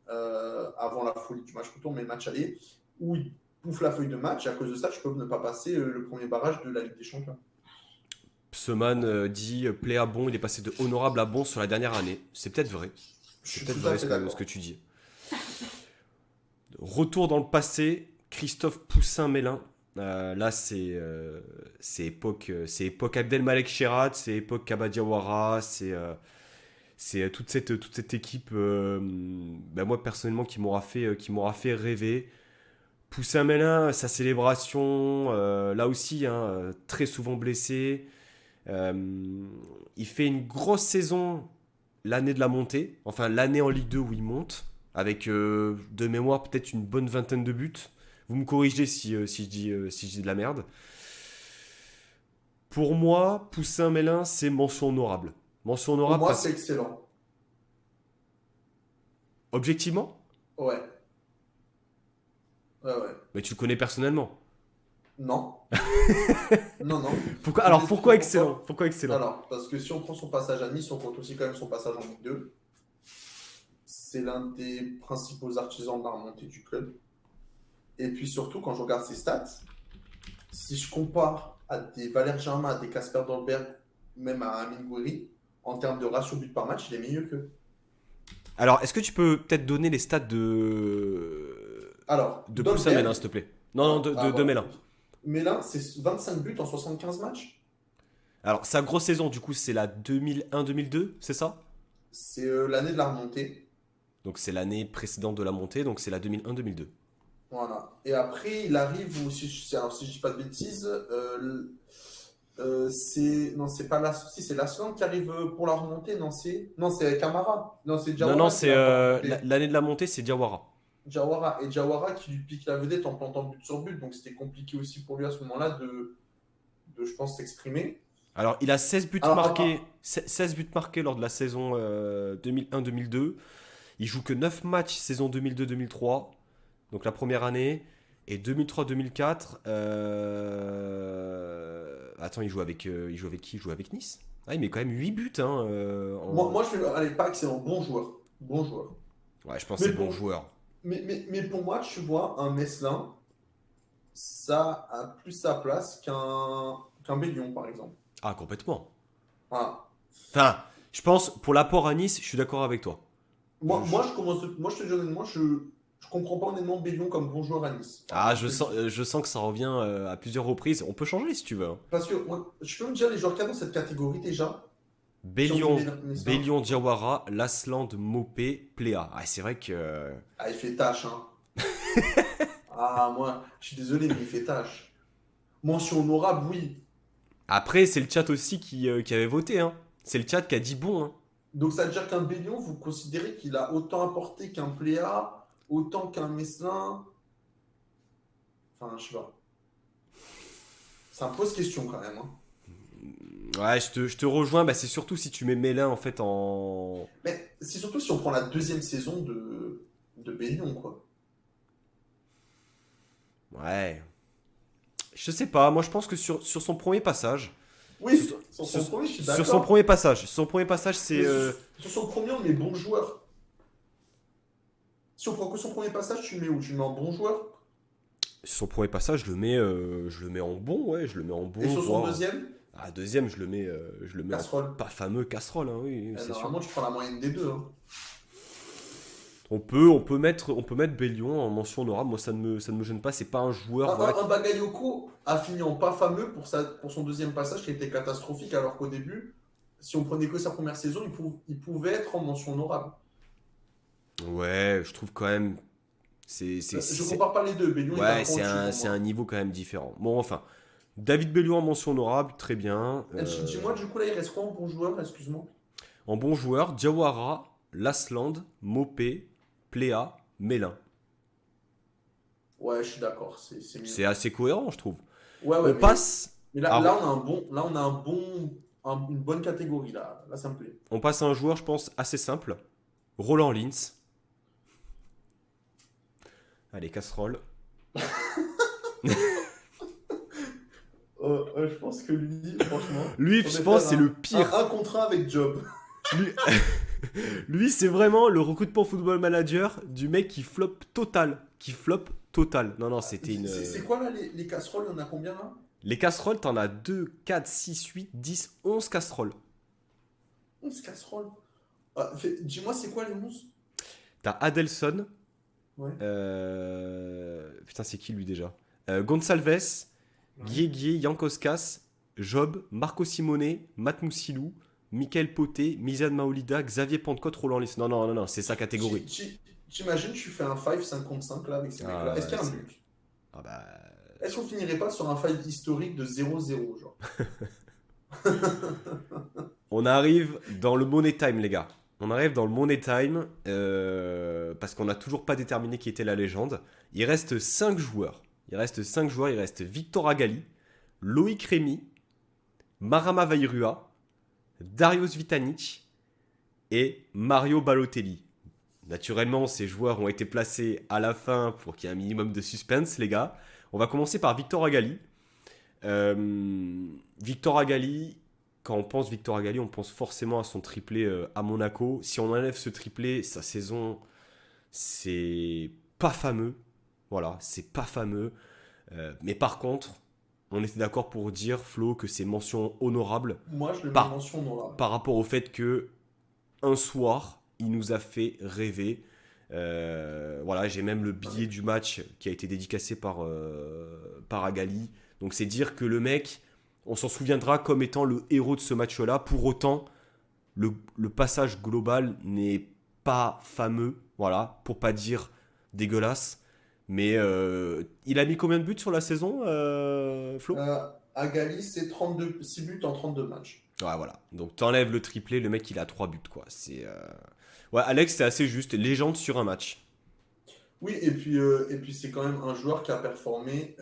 avant la folie du match retour, mais le match aller, où il bouffe la feuille de match, et à cause de ça, je peux ne pas passer le premier barrage de la Ligue des Champions. Pseman dit Pléa bon, il est passé de honorable à bon sur la dernière année. C'est peut-être vrai. Je C'est suis peut-être tout à vrai fait ce que d'accord. tu dis. Retour dans le passé, Christophe Poussin-Mélin. Là, c'est époque Abdelmalek Cherat, c'est époque Kaba Diawara, c'est toute cette équipe, bah, moi personnellement, qui m'aura fait rêver. Poussin-Mélin, sa célébration, là aussi, hein, très souvent blessé. Euh, il fait une grosse saison l'année de la montée, enfin l'année en Ligue 2 où il monte, avec de mémoire peut-être une bonne vingtaine de buts. Vous me corrigez si je dis de la merde. Pour moi, Poussin Mélin, c'est mention honorable. Mention Pour honorable moi, parce c'est que, excellent. objectivement, Ouais, ouais, ouais. mais tu le connais personnellement. Non, non, non. Je vais Alors t'expliquer pourquoi excellent? pourquoi. Pourquoi excellent? Alors, parce que si on prend son passage à Nice, on compte aussi quand même son passage en Ligue 2. C'est l'un des principaux artisans de la remontée du club. Et puis surtout, quand je regarde ses stats, si je compare à des Valère Germain, à des Casper Dolberg, même à Amine Gouiri, en termes de ratio but par match, il est meilleur qu'eux. Alors, est-ce que tu peux peut-être donner les stats Alors, de Poussin Mélin, Dolberg, s'il te plaît? Non, non, de voilà. Mélin. Mélin, c'est 25 buts en 75 matchs. Alors, sa grosse saison, du coup, c'est la 2001-2002, c'est ça? C'est l'année de la remontée. Donc, c'est l'année précédente de la montée, donc c'est la 2001-2002. Voilà. Et après, il arrive, alors, si je dis pas de bêtises, Non, c'est pas la... Si, c'est l'Aslan qui arrive pour la remontée. Non, c'est Camara. Non, c'est Non, Diawara qui c'est l'a pas remonté. l'année de la montée, c'est Diawara. Diawara. Et Diawara qui lui pique la vedette en plantant but sur but. Donc c'était compliqué aussi pour lui à ce moment-là je pense, s'exprimer. Alors, il a 16 buts Alors, marqués, 16 buts marqués lors de la saison 2001-2002. Il joue que 9 matchs saison 2002-2003, donc la première année. Et 2003-2004, attends, il joue avec qui? Il joue avec Nice. Ah, il met quand même 8 buts. Hein, moi, je vais aller pas excellent. Bon joueur. Bon joueur. Ouais, je pense que Mais c'est bon pour, joueur. mais pour moi, tu vois, un Meslin, ça a plus sa place qu'un Bélion, par exemple. Ah, complètement. Voilà. Enfin, je pense, pour l'apport à Nice, je suis d'accord avec toi. Moi, Je- moi, moi, je te dis honnêtement, je comprends pas honnêtement Bélion comme bon joueur à Nice. Voilà, Ah, je te le dis. je sens que ça revient à plusieurs reprises. On peut changer si tu veux. Hein. Parce que je peux me dire les joueurs qu'il y a dans cette catégorie déjà, si on met Bélion, Meslin, Bélion, Diawara, Lasland, Mopé, Pléa. Ah, c'est vrai que. ah, il fait tâche, hein. Ah, moi, je suis désolé, mais il fait tâche. Mention honorable, oui. Après, c'est le chat aussi qui avait voté. Hein. C'est le chat qui a dit bon. Hein. Donc ça veut dire qu'un Bélion, vous considérez qu'il a autant apporté qu'un Pléa, autant qu'un Meslin. Enfin, je sais pas. Ça me pose question quand même, hein. Ouais, je te rejoins. Bah, c'est surtout si tu mets Mélin en fait en. Mais c'est surtout si on prend la deuxième saison de Bélion, quoi. Ouais. Je sais pas. Moi, je pense que sur son premier passage. Sur, Oui, sur sur- son premier, je suis sur son d'accord. premier passage. Sur son premier passage, c'est. Mais sur son premier, on met bon joueur. Si on prend que son premier passage, tu le mets où? Tu le mets en bon joueur. Sur son premier passage, je le mets en bon, ouais, je le mets en Et bon, sur son voire. deuxième, Ah, deuxième, je le mets en casserole. pas fameux casserole, hein, oui, oui, c'est sûr. Normalement, tu prends la moyenne des deux, hein. On peut mettre Bélion en mention honorable. Moi, ça ne me gêne pas. C'est pas un joueur, voilà. Un Bagayoko a fini en pas fameux pour son deuxième passage qui était catastrophique, alors qu'au début, si on prenait que sa première saison, il pouvait être en mention honorable. Ouais, je trouve quand même. Je compare pas les deux. Bélion est un Ouais, cran au-dessus pour c'est un moi. niveau quand même différent. Bon, enfin, David Bélion en mention honorable, très bien. Dis-moi, du coup, là, il reste quoi en bon joueur? Excuse-moi. En bon joueur, Diawara, Lasland, Mopé, Pléa, Mélin. Ouais, je suis d'accord, c'est mieux. C'est assez cohérent, je trouve. Ouais, On ouais, passe mais à, là, on a une bonne catégorie, là. Là, ça me plaît. on passe à un joueur, je pense, assez simple. Roland Lins. Allez, casserole. Je pense que lui, franchement, Lui, je faudrait pense, faire c'est le pire. un contrat avec Job. Lui, lui, c'est vraiment le recrutement football manager du mec qui flop total. Qui flop total. Non, non, c'était une. C'est quoi, là, les casseroles? Il y en a combien, là? Les casseroles, t'en as 2, 4, 6, 8, 10, 11 casseroles. 11 casseroles. Dis-moi, c'est quoi les 11? T'as Adelson. Ouais. Putain, c'est qui lui déjà Gonçalves, Ouais. Guéguier, Yankoskas, Job, Marco Simone, Matt Moussilou, Michael Poté, Mizan Maolida, Xavier Pentecôte, Roland Lins. Non, non, non, non, c'est sa catégorie. T'imagines, tu fais un 5 contre 5 là avec ces Ah, mecs-là. Est-ce ouais, qu'il y a un but? ah bah. Est-ce qu'on finirait pas sur un 5 historique de 0-0, genre? On arrive dans le Money Time, les gars. On arrive dans le Money Time parce qu'on n'a toujours pas déterminé qui était la légende. Il reste 5 joueurs. Il reste 5 joueurs. Il reste Victor Agali, Loïc Rémy, Marama Vairua, Darius Vitanic et Mario Balotelli. Naturellement, ces joueurs ont été placés à la fin pour qu'il y ait un minimum de suspense, les gars. On va commencer par Victor Agali. Victor Agali, quand on pense Victor Agali, on pense forcément à son triplé à Monaco. Si on enlève ce triplé, sa saison, c'est pas fameux. Voilà, c'est pas fameux. Mais par contre, on était d'accord pour dire, Flo, que c'est mention honorable Moi, je le mets en par, mention honorable. par rapport au fait que un soir, il nous a fait rêver. Voilà, j'ai même le billet du match qui a été dédicacé par Agali. Donc c'est dire que le mec, on s'en souviendra comme étant le héros de ce match-là. Pour autant, le passage global n'est pas fameux, voilà, pour pas dire dégueulasse. Mais il a mis combien de buts sur la saison, Flo? Agali, c'est 6 buts en 32 matchs. Ouais, voilà. Donc t'enlèves le triplé, le mec il a 3 buts quoi. Ouais, Alex, c'est assez juste. Légende sur un match. Oui, et puis c'est quand même un joueur qui a performé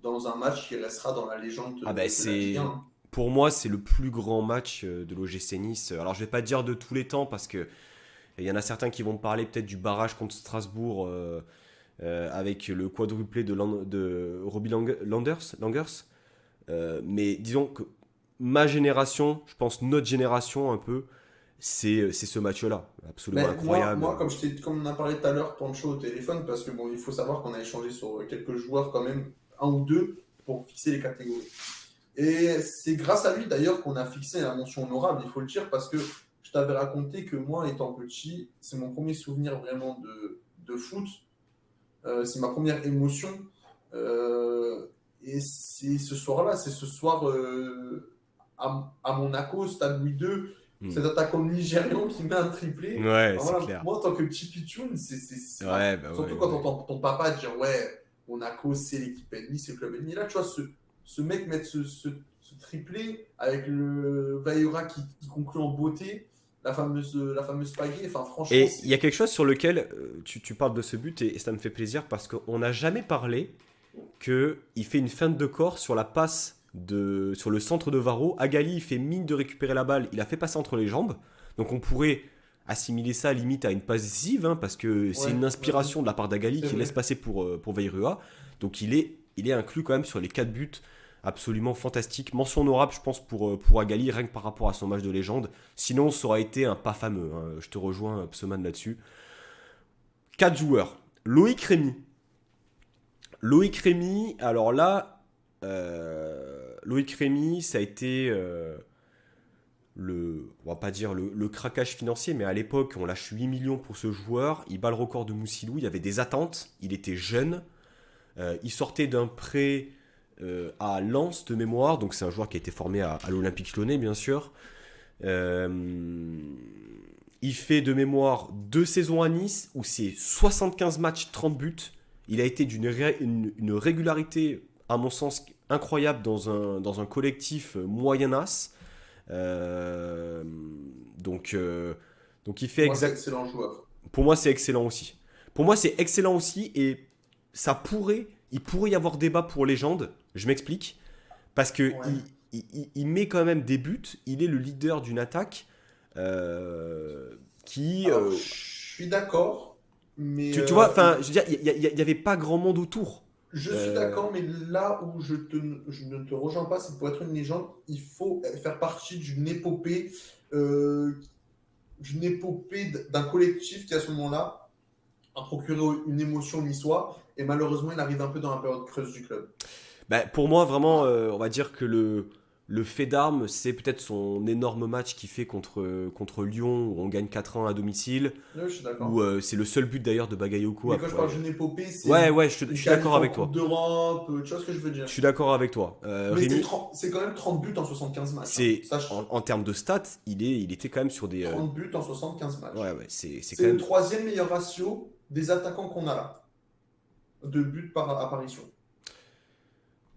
dans un match qui restera dans la légende Ah bah de la Ligue 1, c'est. hein. Pour moi, c'est le plus grand match de l'OGC Nice. Alors je vais pas dire de tous les temps parce que il y en a certains qui vont me parler peut-être du barrage contre Strasbourg avec le quadruplé de Robbie Langers. Mais disons que ma génération, je pense notre génération un peu, c'est ce match-là. Absolument Mais incroyable. comme on a parlé tout à l'heure, Pancho au téléphone, parce que bon, il faut savoir qu'on a échangé sur quelques joueurs quand même, un ou deux, pour fixer les catégories. Et c'est grâce à lui d'ailleurs qu'on a fixé la mention honorable, il faut le dire, parce que je t'avais raconté que moi, étant petit, c'est mon premier souvenir vraiment de foot. C'est ma première émotion. Euh, et c'est ce soir-là, c'est ce soir à Monaco, Stade Louis II, Hmm. cet attaquant nigérian qui met un triplé. Ouais, Enfin, c'est voilà, clair. moi, en tant que petit pitchoun, enfin, Ouais, bah surtout ouais, quand on ouais. entend ton papa dire ouais, Monaco, c'est l'équipe ennemie, c'est le club ennemi. Là, tu vois, ce mec mettre ce triplé avec le Vaillera qui conclut en beauté, la fameuse pagaie. Enfin, franchement, Et il y a c'est. quelque chose sur lequel tu parles de ce but et ça me fait plaisir parce qu'on n'a jamais parlé qu'il fait une feinte de corps sur la passe sur le centre de Varro. Agali, il fait mine de récupérer la balle, il a fait passer entre les jambes. Donc on pourrait assimiler ça limite à une passe décisive hein, parce que c'est Ouais, une ouais, inspiration de la part d'Agali c'est qui laisse vrai. passer pour Veyrua. Donc il est inclus quand même sur les 4 buts absolument fantastiques. Mention honorable, je pense, pour Agali, rien que par rapport à son match de légende. Sinon, ça aurait été un pas fameux. Hein. Je te rejoins, Pseman, là-dessus. 4 joueurs. Loïc Rémy. Loïc Rémy, alors là, Loïc Rémy, ça a été on va pas dire le craquage financier, mais à l'époque, on lâche 8 millions pour ce joueur. Il bat le record de Moussilou. Il y avait des attentes. Il était jeune. Il sortait d'un prêt à Lens de mémoire. Donc c'est un joueur qui a été formé à l'Olympique Lyonnais, bien sûr. Euh, il fait de mémoire 2 saisons à Nice où c'est 75 matchs, 30 buts. Il a été une régularité, à mon sens, incroyable dans un collectif moyen-as. Euh, donc, euh, donc il fait Pour moi, c'est exact. excellent joueur. Pour moi, c'est excellent aussi. Pour moi, c'est excellent aussi et il pourrait y avoir débat pour légende. Je m'explique. Parce que Ouais. il met quand même des buts. Il est le leader d'une attaque euh, qui. Alors, je suis d'accord, mais Tu vois, enfin, je veux dire, il y avait pas grand monde autour. je suis Euh, d'accord, mais là où je ne te rejoins pas, c'est que pour être une légende, il faut faire partie euh, d'une épopée d'un collectif qui à ce moment-là a procuré une émotion niçois, et malheureusement, il arrive un peu dans la période creuse du club. Bah, pour moi, vraiment, Voilà. on va dire que le fait d'armes, c'est peut-être son énorme match qu'il fait contre Lyon, où on gagne 4-1 à domicile, Oui, je suis où d'accord. c'est le seul but d'ailleurs de Bagayoko Mais quand je parle après. d'une épopée, c'est Ouais, ouais, je une suis qualif d'accord en avec Coupe toi. d'Europe, tu vois ce que je veux dire. Je suis d'accord avec toi. Mais Rémi, c'est quand même 30 buts en 75 matchs, hein. c'est Sache, en termes de stats, il était quand même sur des. 30 buts en 75 Ouais, matchs. ouais, c'est quand C'est le même. troisième meilleur ratio des attaquants qu'on a là, de buts par apparition,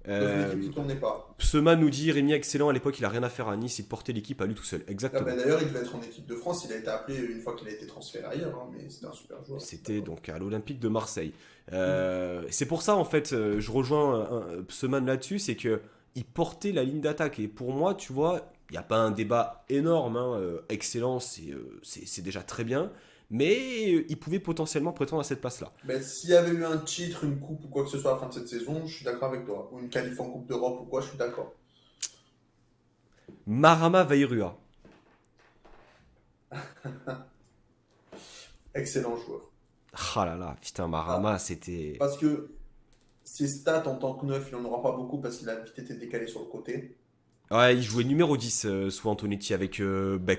dans une équipe Euh, qui ne tournait pas. Psema nous dit Rémi excellent à l'époque, il a rien à faire à Nice, il portait l'équipe à lui tout seul. Ah ben, Exactement. d'ailleurs, il devait être en équipe de France, il a été appelé une fois qu'il a été transféré ailleurs, hein, mais c'était un super joueur, je suis C'était d'accord. donc à l'Olympique de Marseille. Mm. C'est pour ça en fait, je rejoins Pseman là-dessus, c'est que il portait la ligne d'attaque et pour moi, tu vois, il n'y a pas un débat énorme, hein, excellent, c'est déjà très bien, mais il pouvait potentiellement prétendre à cette place-là. Ben, s'il y avait eu un titre, une coupe ou quoi que ce soit à la fin de cette saison, je suis d'accord avec toi. Ou une qualif en Coupe d'Europe ou quoi, je suis d'accord. Marama Vairua. Excellent joueur. Ah là là, putain, Ah, Marama, c'était. parce que ses stats en tant que neuf, il n'en aura pas beaucoup parce qu'il a vite été décalé sur le côté. Ouais, il jouait numéro 10 sous Antonetti avec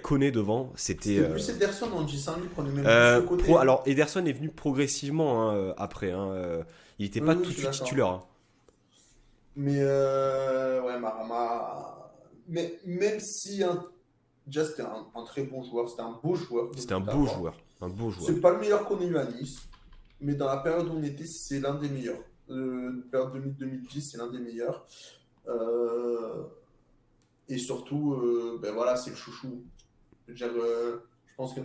Koné devant. C'était. C'était plus Ederson, on dit ça, lui prenait même plus le côté, hein. Alors, Ederson est venu progressivement hein, après. Hein, il n'était Oui, pas oui, tout je de suis suite d'accord. titulaire. Hein. Mais ouais, Marama. Mais même si déjà c'était un très bon joueur, c'était un beau joueur de C'était un foot à beau voir. joueur. Un beau joueur. C'est pas le meilleur qu'on ait eu à Nice, mais dans la période où on était, c'est l'un des meilleurs. Période 2000-2010, c'est l'un des meilleurs. Euh, et surtout, ben voilà, c'est le chouchou. Je veux dire, je pense que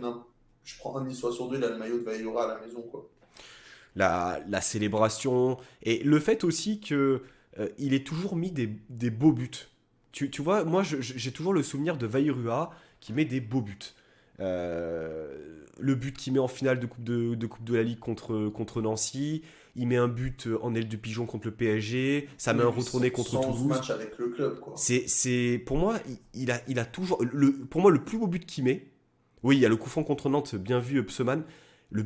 je prends un Niçois sur deux, il a le maillot de Vaillora à la maison, quoi. La célébration, et le fait aussi que il ait toujours mis des beaux buts. Tu vois, moi j'ai toujours le souvenir de Vairua qui met des beaux buts. Le but qu'il met en finale de coupe de la Ligue contre Nancy, il met un but en aile de pigeon contre le PSG, ça met Oui, un puis retourné contre 111 Toulouse. matchs avec le club, quoi. Pour moi, il a toujours. Pour moi, le plus beau but qu'il met, oui, il y a le coup franc contre Nantes, bien vu, Pseman. Le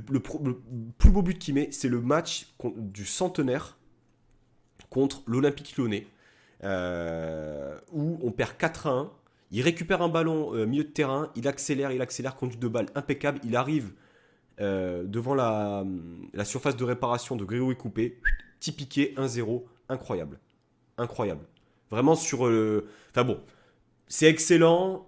plus beau but qu'il met, c'est le match du centenaire contre l'Olympique Lyonnais, où on perd 4-1. Il récupère un ballon milieu de terrain, il accélère, conduite de balle impeccable. Il arrive devant la surface de réparation de Grégory Coupé, petit piqué, 1-0, incroyable. Incroyable. Vraiment sur Enfin bon, c'est excellent.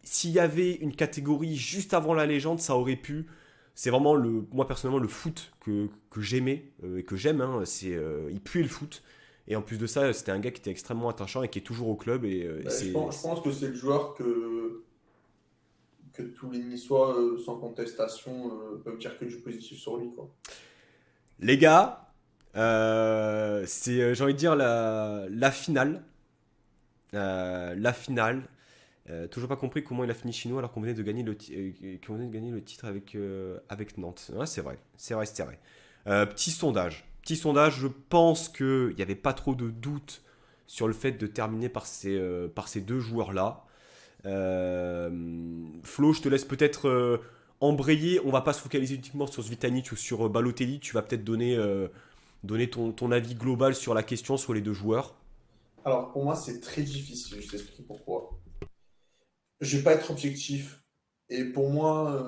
S'il y avait une catégorie juste avant la légende, ça aurait pu. C'est vraiment moi personnellement le foot que j'aimais et que j'aime. Hein, il puait le foot. Et en plus de ça, c'était un gars qui était extrêmement attachant et qui est toujours au club. Et Ben, je pense que c'est le joueur que tous les Niçois, sans contestation, peuvent dire que du positif sur lui, quoi. Les gars, c'est j'ai envie de dire la finale. La finale. Toujours pas compris comment il a fini chez nous alors qu'on venait de gagner qu'on venait de gagner le titre avec Nantes. Ouais, c'est vrai. Petit sondage, je pense qu'il n'y avait pas trop de doute sur le fait de terminer par ces deux joueurs-là. Flo, je te laisse peut-être embrayer. On va pas se focaliser uniquement sur Zvitanic ou sur Balotelli. Tu vas peut-être donner ton avis global sur la question sur les deux joueurs. Alors, pour moi, c'est très difficile, je t'explique pourquoi. Je vais pas être objectif. Et pour moi,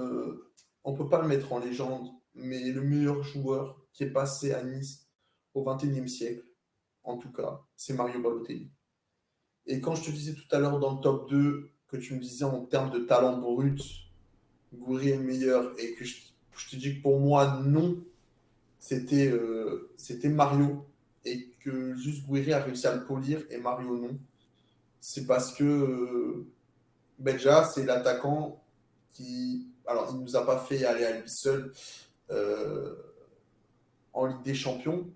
on peut pas le mettre en légende, mais le meilleur joueur qui est passé à Nice au XXIe siècle, en tout cas, c'est Mario Balotelli. Et quand je te disais tout à l'heure dans le top 2 que tu me disais en termes de talent brut, Gouiri est le meilleur, et que je te dis que pour moi, non, c'était Mario, et que juste Gouiri a réussi à le polir, et Mario non. C'est parce que Beja, c'est l'attaquant qui. Alors, il ne nous a pas fait aller à lui seul euh, en Ligue des Champions,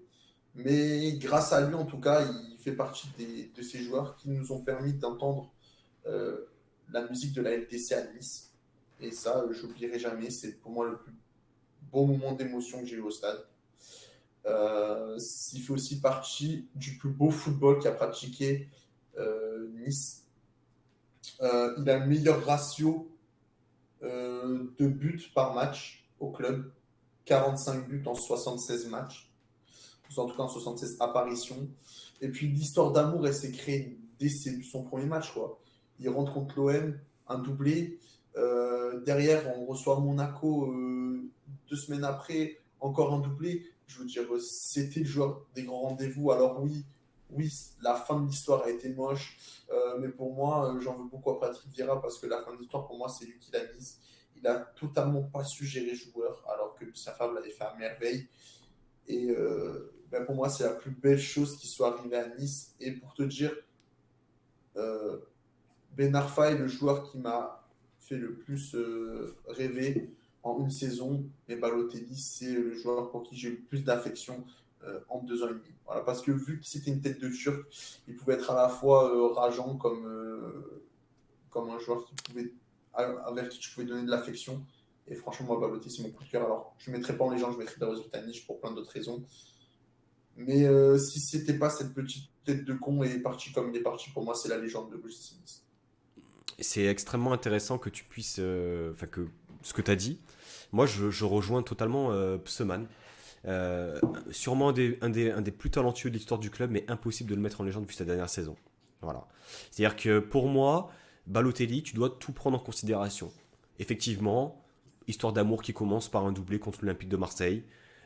mais grâce à lui, en tout cas, il fait partie de ces joueurs qui nous ont permis d'entendre euh, la musique de la LDC à Nice. Et ça, je n'oublierai jamais. C'est pour moi le plus beau moment d'émotion que j'ai eu au stade. Il fait aussi partie du plus beau football qu'a pratiqué Nice. Il a le meilleur ratio de buts par match au club. 45 buts en 76 matchs. En tout cas en 76 apparitions. Et puis l'histoire d'amour, elle s'est créée dès son premier match, quoi. Il rentre contre l'OM, un doublé. Derrière, on reçoit Monaco 2 semaines après, encore un doublé. Je veux dire, c'était le joueur des grands rendez-vous. Alors oui, oui, la fin de l'histoire a été moche, mais pour moi, j'en veux beaucoup à Patrick Vieira parce que la fin de l'histoire, pour moi, c'est lui qui l'a mise. Il a totalement pas su gérer le joueur, alors que sa femme l'avait fait à merveille. Et ben pour moi, c'est la plus belle chose qui soit arrivée à Nice. Et pour te dire, euh, Ben Arfa est le joueur qui m'a fait le plus rêver en une saison. Et Balotelli, c'est le joueur pour qui j'ai eu le plus d'affection en 2 ans et demi. Voilà, parce que vu que c'était une tête de Turc, il pouvait être à la fois rageant comme un joueur avec qui tu pouvais donner de l'affection. Et franchement, moi, Balotelli, c'est mon coup de cœur. Alors, je ne mettrai pas en légende, je mettrai Daros Vitanic pour plein d'autres raisons. Mais si c'était pas cette petite tête de con et parti comme il est parti, pour moi, c'est la légende de l'OGC Nice. C'est extrêmement intéressant que tu puisses. Enfin, que ce que tu as dit. Moi, je rejoins totalement Pseman. Euh, Sûrement un des plus talentueux de l'histoire du club, mais impossible de le mettre en légende vu sa dernière saison. Voilà. C'est-à-dire que pour moi, Balotelli, tu dois tout prendre en considération. Effectivement, histoire d'amour qui commence par un doublé contre l'Olympique de Marseille.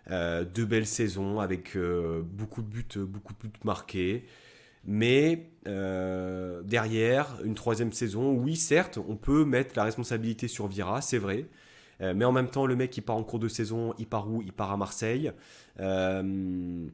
Deux belles saisons avec beaucoup de buts marqués. Mais derrière, une troisième saison, oui, certes, on peut mettre la responsabilité sur Vira, c'est vrai. Mais en même temps, le mec, il part en cours de saison, il part où? Il part à Marseille. Euh,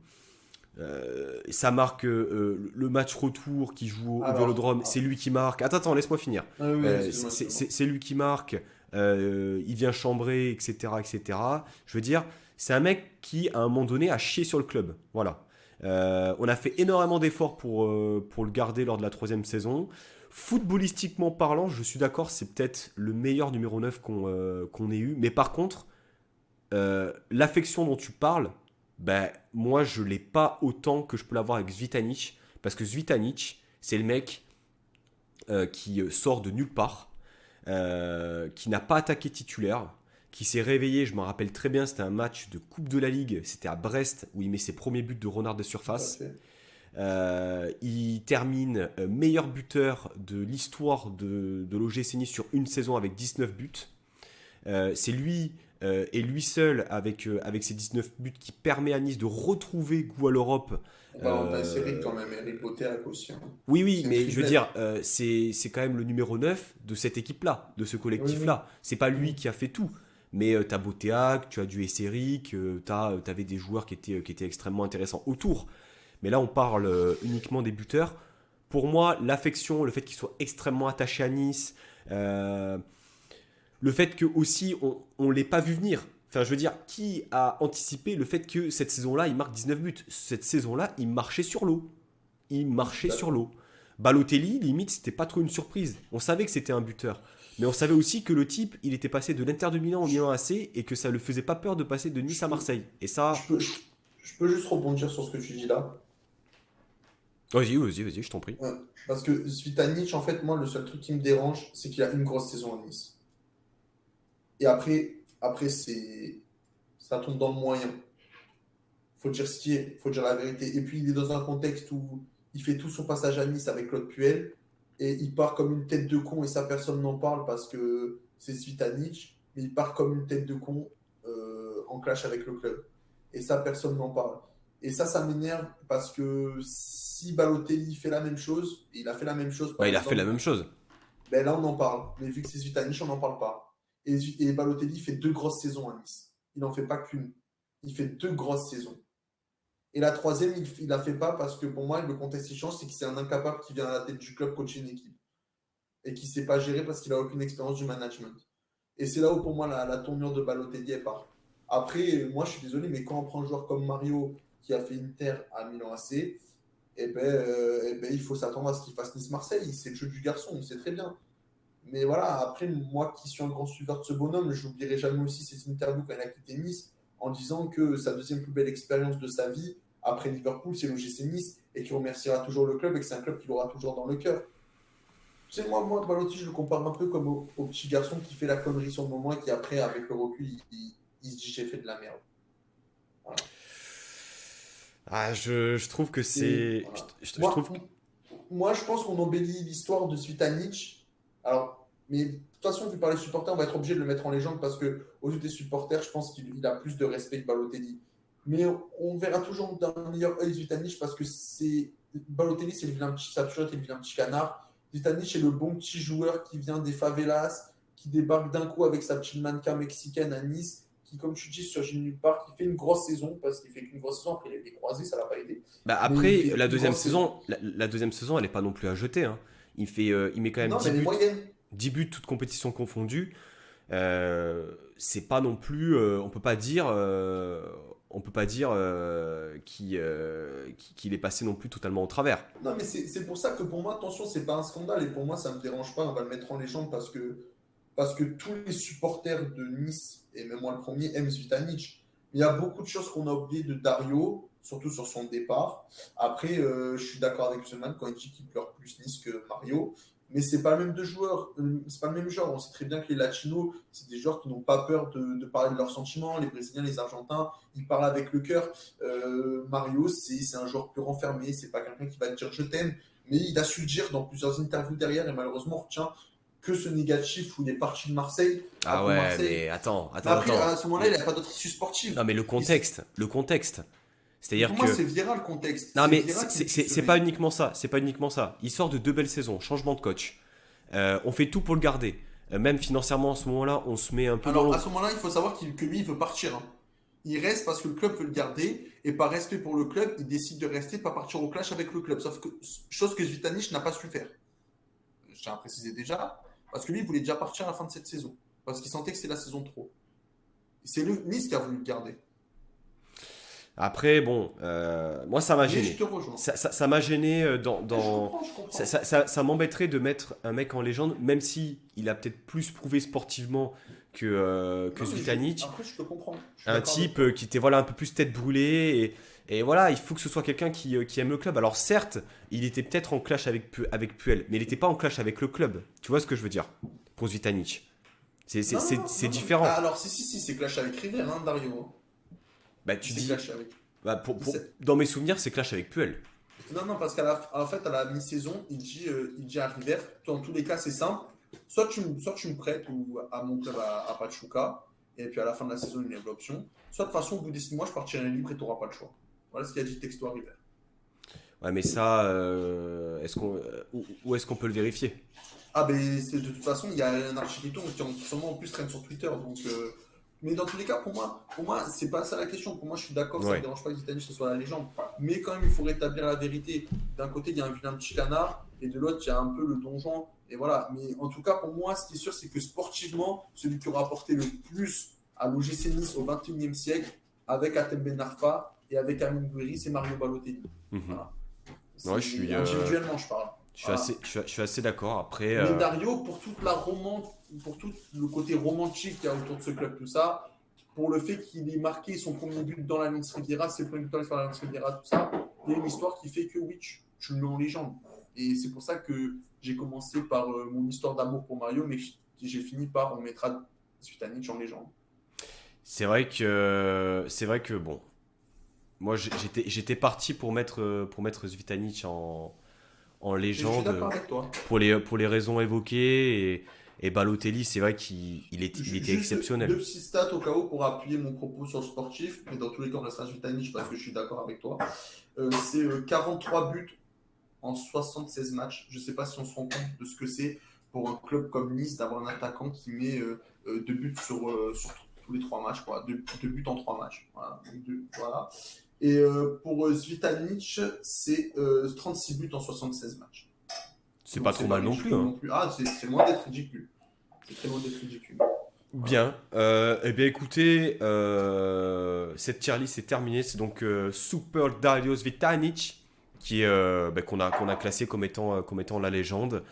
Ça marque le match retour qui joue au Vélodrome, c'est lui qui marque. Attends, laisse-moi finir. Oui, c'est lui qui marque, il vient chambrer, etc., etc. Je veux dire, c'est un mec qui, à un moment donné, a chié sur le club. Voilà. On a fait énormément d'efforts pour le garder lors de la 3e saison. Footballistiquement parlant, je suis d'accord, c'est peut-être le meilleur numéro 9 qu'on ait eu. Mais par contre, l'affection dont tu parles, ben, moi, je l'ai pas autant que je peux l'avoir avec Zvitanic. Parce que Zvitanic, c'est le mec qui sort de nulle part, qui n'a pas attaqué titulaire, qui s'est réveillé, je me rappelle très bien, c'était un match de Coupe de la Ligue, c'était à Brest, où il met ses premiers buts de renard de surface. Il termine meilleur buteur de l'histoire de l'OGC Nice sur une saison avec 19 buts. C'est lui et lui seul avec ses 19 buts qui permet à Nice de retrouver goût à l'Europe. On a Eric quand même, Eric Boterek aussi. Hein. Oui, mais je veux dire, c'est quand même le numéro 9 de cette équipe-là, de ce collectif-là. Oui. C'est pas lui qui a fait tout. Mais t'as Boteac, tu as du Esseric, t'avais des joueurs qui étaient extrêmement intéressants autour. Mais là, on parle uniquement des buteurs. Pour moi, l'affection, le fait qu'il soit extrêmement attaché à Nice, le fait que aussi on l'ait pas vu venir. Enfin, je veux dire, qui a anticipé le fait que cette saison-là, il marque 19 buts? Cette saison-là, il marchait sur l'eau. Balotelli, limite, c'était pas trop une surprise. On savait que c'était un buteur. Mais on savait aussi que le type, il était passé de l'Inter de Milan au Milan AC et que ça ne le faisait pas peur de passer de Nice à Marseille. Et ça... Je peux juste rebondir sur ce que tu dis là. Vas-y, je t'en prie. Parce que Zvitanic, en fait, moi, le seul truc qui me dérange, c'est qu'il a une grosse saison à Nice. Et après ça tombe dans le moyen. Faut dire ce qui est, faut dire la vérité. Et puis, il est dans un contexte où il fait tout son passage à Nice avec Claude Puel. Et il part comme une tête de con et ça personne n'en parle parce que c'est Zvitanic, mais il part comme une tête de con en clash avec le club. Et ça personne n'en parle. Et ça m'énerve parce que si Balotelli fait la même chose, et il a fait la même chose. Il a fait la même chose. Ben là on en parle, mais vu que c'est Zvitanic, on n'en parle pas. Et Balotelli fait 2 grosses saisons à Nice. Il n'en fait pas qu'une. Il fait 2 grosses saisons. Et la 3e, il la fait pas parce que pour moi, le contexte qui change, c'est que c'est un incapable qui vient à la tête du club coacher une équipe. Et qui ne sait pas gérer parce qu'il n'a aucune expérience du management. Et c'est là où pour moi, la tournure de Balotelli est part. Après, moi, je suis désolé, mais quand on prend un joueur comme Mario, qui a fait Inter à Milan AC, il faut s'attendre à ce qu'il fasse Nice-Marseille. C'est le jeu du garçon, on sait très bien. Mais voilà, après, moi qui suis un grand suiveur de ce bonhomme, je n'oublierai jamais aussi cette interview quand il a quitté Nice, en disant que sa 2e plus belle expérience de sa vie, après Liverpool, c'est l'OGC Nice, et qu'il remerciera toujours le club, et que c'est un club qu'il aura toujours dans le cœur. Tu sais, moi Balotelli, je le compare un peu comme au petit garçon qui fait la connerie sur le moment, et qui après, avec le recul, il se dit j'ai fait de la merde. Voilà. Ah, je trouve que c'est... Voilà. Moi, je pense qu'on embellit l'histoire de Zvitanic. Alors, mais de toute façon, vu par les supporters, on va être obligé de le mettre en légende parce qu'aux yeux des supporters, je pense qu'il a plus de respect que Balotelli. Mais on verra toujours d'un meilleur œil Zvitanic parce que Balotelli, c'est le vilain petit, ça a toujours été le vilain petit canard. Zvitanic est le bon petit joueur qui vient des favelas, qui débarque d'un coup avec sa petite mannequin mexicaine à Nice, qui, comme tu dis, surgit de nulle part, qui fait une grosse saison parce qu'il fait qu'une grosse saison. Après, il a été croisé, ça l'a pas aidé. Après, la deuxième saison, elle n'est pas non plus à jeter. Hein. Il met quand même 10 buts, toutes compétitions confondues. C'est pas non plus, on peut pas dire qu'il est passé non plus totalement au travers. Non, mais c'est pour ça que pour moi, attention, c'est pas un scandale et pour moi, ça me dérange pas. On va le mettre en légende parce que tous les supporters de Nice et même moi le premier aiment Zvitanic. Il y a beaucoup de choses qu'on a oubliées de Dario, surtout sur son départ. Après, je suis d'accord avec Usman quand il dit qu'il pleure plus Nice que Mario. Mais c'est pas le même c'est pas le même genre. On sait très bien que les Latinos, c'est des joueurs qui n'ont pas peur de parler de leurs sentiments. Les Brésiliens, les Argentins, ils parlent avec le cœur. Mario, c'est un joueur plus renfermé. C'est pas quelqu'un qui va te dire je t'aime, mais il a su le dire dans plusieurs interviews derrière et malheureusement on retient que ce négatif où il est parti de Marseille. Ah ouais, Marseille. Mais attends. Après, à ce moment-là, il n'a pas d'autre issue sportive. Non, mais le contexte. C'est-à-dire pour moi, c'est viral le contexte. Non, mais c'est pas uniquement ça. C'est pas uniquement ça. Il sort de 2 belles saisons, changement de coach. On fait tout pour le garder. Même financièrement, à ce moment-là, on se met un peu. Alors, à ce moment-là, il faut savoir que lui, il veut partir. Hein. il reste parce que le club veut le garder et par respect pour le club, il décide de rester, de pas partir au clash avec le club. Sauf que, chose que Zvitanic n'a pas su faire. Je tiens à préciser déjà, parce que lui, il voulait déjà partir à la fin de cette saison. Parce qu'il sentait que c'est la saison trop. C'est le Nice qui a voulu le garder. Après, bon, moi ça m'a Mais je gêné. te rejoins. Ça m'a gêné Je comprends, je comprends. ça m'embêterait de mettre un mec en légende, même si il a peut-être plus prouvé sportivement que Non, mais Zvitanic. après, je te comprends. Je suis Un d'accord avec type toi. qui était voilà, un peu plus tête brûlée. Et voilà, il faut que ce soit quelqu'un qui aime le club. Alors certes, il était peut-être en clash avec Puel, mais il n'était pas en clash avec le club. Tu vois ce que je veux dire pour Zvitanic. Non, non, non, C'est non. différent. Ah, alors, si, c'est clash avec River, hein, Dario. Bah, tu C'est dis, clash avec. bah, dans mes souvenirs, c'est clash avec Puel. Non, non, parce en fait, à la mi-saison, il dit à River, dans tous les cas, c'est simple. Soit tu me prêtes à mon club à Pachuca, et puis à la fin de la saison, il y a l'option. Soit de toute façon, au bout des 6 mois, je partirai libre et tu n'auras pas le choix. Voilà ce qu'il a dit texto à River. Ouais, mais ça, où est-ce qu'on peut le vérifier? Ah, ben, de toute façon, il y a un architecte qui sûrement en plus traîne sur Twitter. Donc, mais dans tous les cas, pour moi c'est pas ça la question. Pour moi, je suis d'accord, ça ne me Ouais. dérange pas que Zidane ce soit la légende. Mais quand même, il faut rétablir la vérité. D'un côté, il y a un vilain petit canard, et de l'autre, il y a un peu le donjon. Et voilà. Mais en tout cas, pour moi, ce qui est sûr, c'est que sportivement, celui qui aura apporté le plus à l'OGC Nice au XXIe siècle, avec Atem Ben Arfa et avec Amin Gouiri, c'est Mario Balotelli. Mhm. Voilà. Ouais, Individuellement, je parle. Voilà. je suis assez d'accord. Après, Mais Dario, pour toute la pour tout le côté romantique qu'il y a autour de ce club, tout ça, pour le fait qu'il ait marqué son premier but dans l'Alliance Riviera, c'est le premier but dans l'Alliance Riviera, tout ça, il y a une histoire qui fait que oui, tu le mets en légende. Et c'est pour ça que j'ai commencé par mon histoire d'amour pour Mario, mais j'ai fini par on mettra Zvitanic en légende. c'est vrai que bon, moi j'étais parti pour mettre Zvitanic en Et je suis légende d'accord avec toi. pour les raisons évoquées et Balotelli, c'est vrai qu'il était Juste exceptionnel. deux petits stats au cas où pour appuyer mon propos sur le sportif, mais dans tous les cas, on restera Zvitanic parce que je suis d'accord avec toi. C'est 43 buts en 76 matchs. Je ne sais pas si on se rend compte de ce que c'est pour un club comme Nice d'avoir un attaquant qui met 2 buts sur tous les 3 matchs. Quoi. Deux buts en 3 matchs. Voilà. Voilà. Et pour Zvitanic, c'est 36 buts en 76 matchs. C'est Donc, pas trop mal non plus. Hein. Ah, c'est loin d'être ridicule. C'est très loin d'être ridicule. Bien. Eh bien, écoutez, cette tier list est terminée. C'est donc Super Dario Zvitanic qui qu'on a classé comme étant la légende.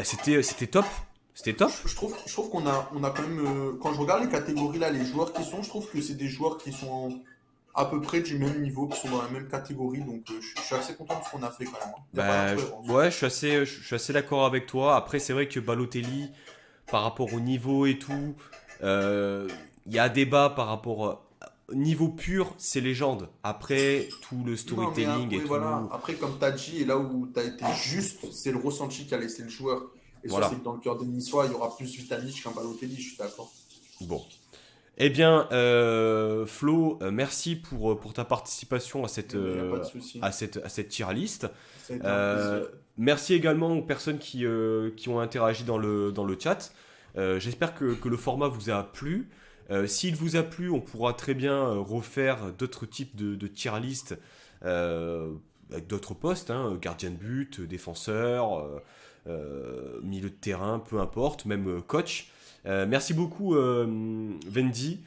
C'était top. C'était top. Je trouve on a quand même. Quand je regarde les catégories là, les joueurs qui sont, je trouve que c'est des joueurs qui sont à peu près du même niveau, qui sont dans la même catégorie. Donc je suis assez content de ce qu'on a fait quand même. Il y a pas d'incohérence. Ouais, je suis assez d'accord avec toi. Après, c'est vrai que Balotelli, par rapport au niveau et tout, il y a débat par rapport au niveau pur, c'est légende. Après, tout le storytelling oui, et tout. voilà. Après, comme tu as dit, et là où tu as été juste, c'est le ressenti qu'a laissé le joueur. Et Voilà. ça, c'est que dans le cœur des Niçois, il y aura plus Zvitanic qu'un Balotelli, je suis d'accord. Bon. Eh bien, Flo, merci pour ta participation à Il n'y a pas de souci. à cette tier list. Ça a été un plaisir. Merci également aux personnes qui ont interagi dans le chat. J'espère que le format vous a plu. S'il vous a plu, on pourra très bien refaire d'autres types de tier list avec d'autres postes, hein, gardien de but, défenseur, milieu de terrain, peu importe, même coach. Merci beaucoup Vendy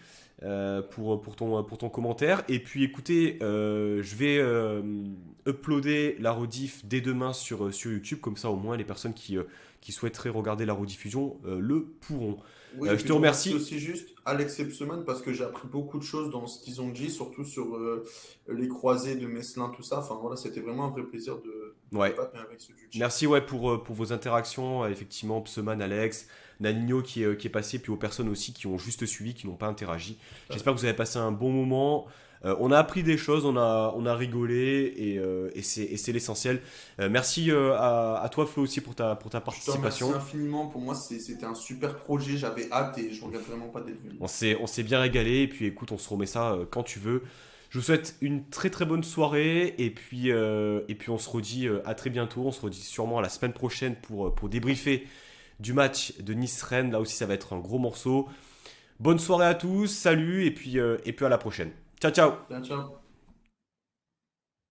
pour ton commentaire. Et puis écoutez, je vais uploader la rediff dès demain sur YouTube, comme ça au moins les personnes qui souhaiteraient regarder la rediffusion le pourront. Oui, je te remercie. aussi juste Alex Epseman parce que j'ai appris beaucoup de choses dans ce qu'ils ont dit, surtout sur les croisés de Meslin, tout ça. Enfin voilà, c'était vraiment un vrai plaisir de paper avec ce duo. Merci pour vos interactions, effectivement, Pseman, Alex, Nanino qui est passé, puis aux personnes aussi qui ont juste suivi, qui n'ont pas interagi. J'espère que vous avez passé un bon moment. On a appris des choses, on a rigolé et c'est l'essentiel. Merci à toi Flo aussi pour ta participation. Merci infiniment, pour moi c'était un super projet, j'avais hâte et je regrette vraiment pas d'être venu. On s'est bien régalé et puis écoute, on se remet ça quand tu veux. Je vous souhaite une très très bonne soirée et puis on se redit à très bientôt. On se redit sûrement la semaine prochaine pour débriefer du match de Nice-Rennes. Là aussi ça va être un gros morceau. Bonne soirée à tous, salut et puis à la prochaine. Ciao ciao. Ciao, ciao.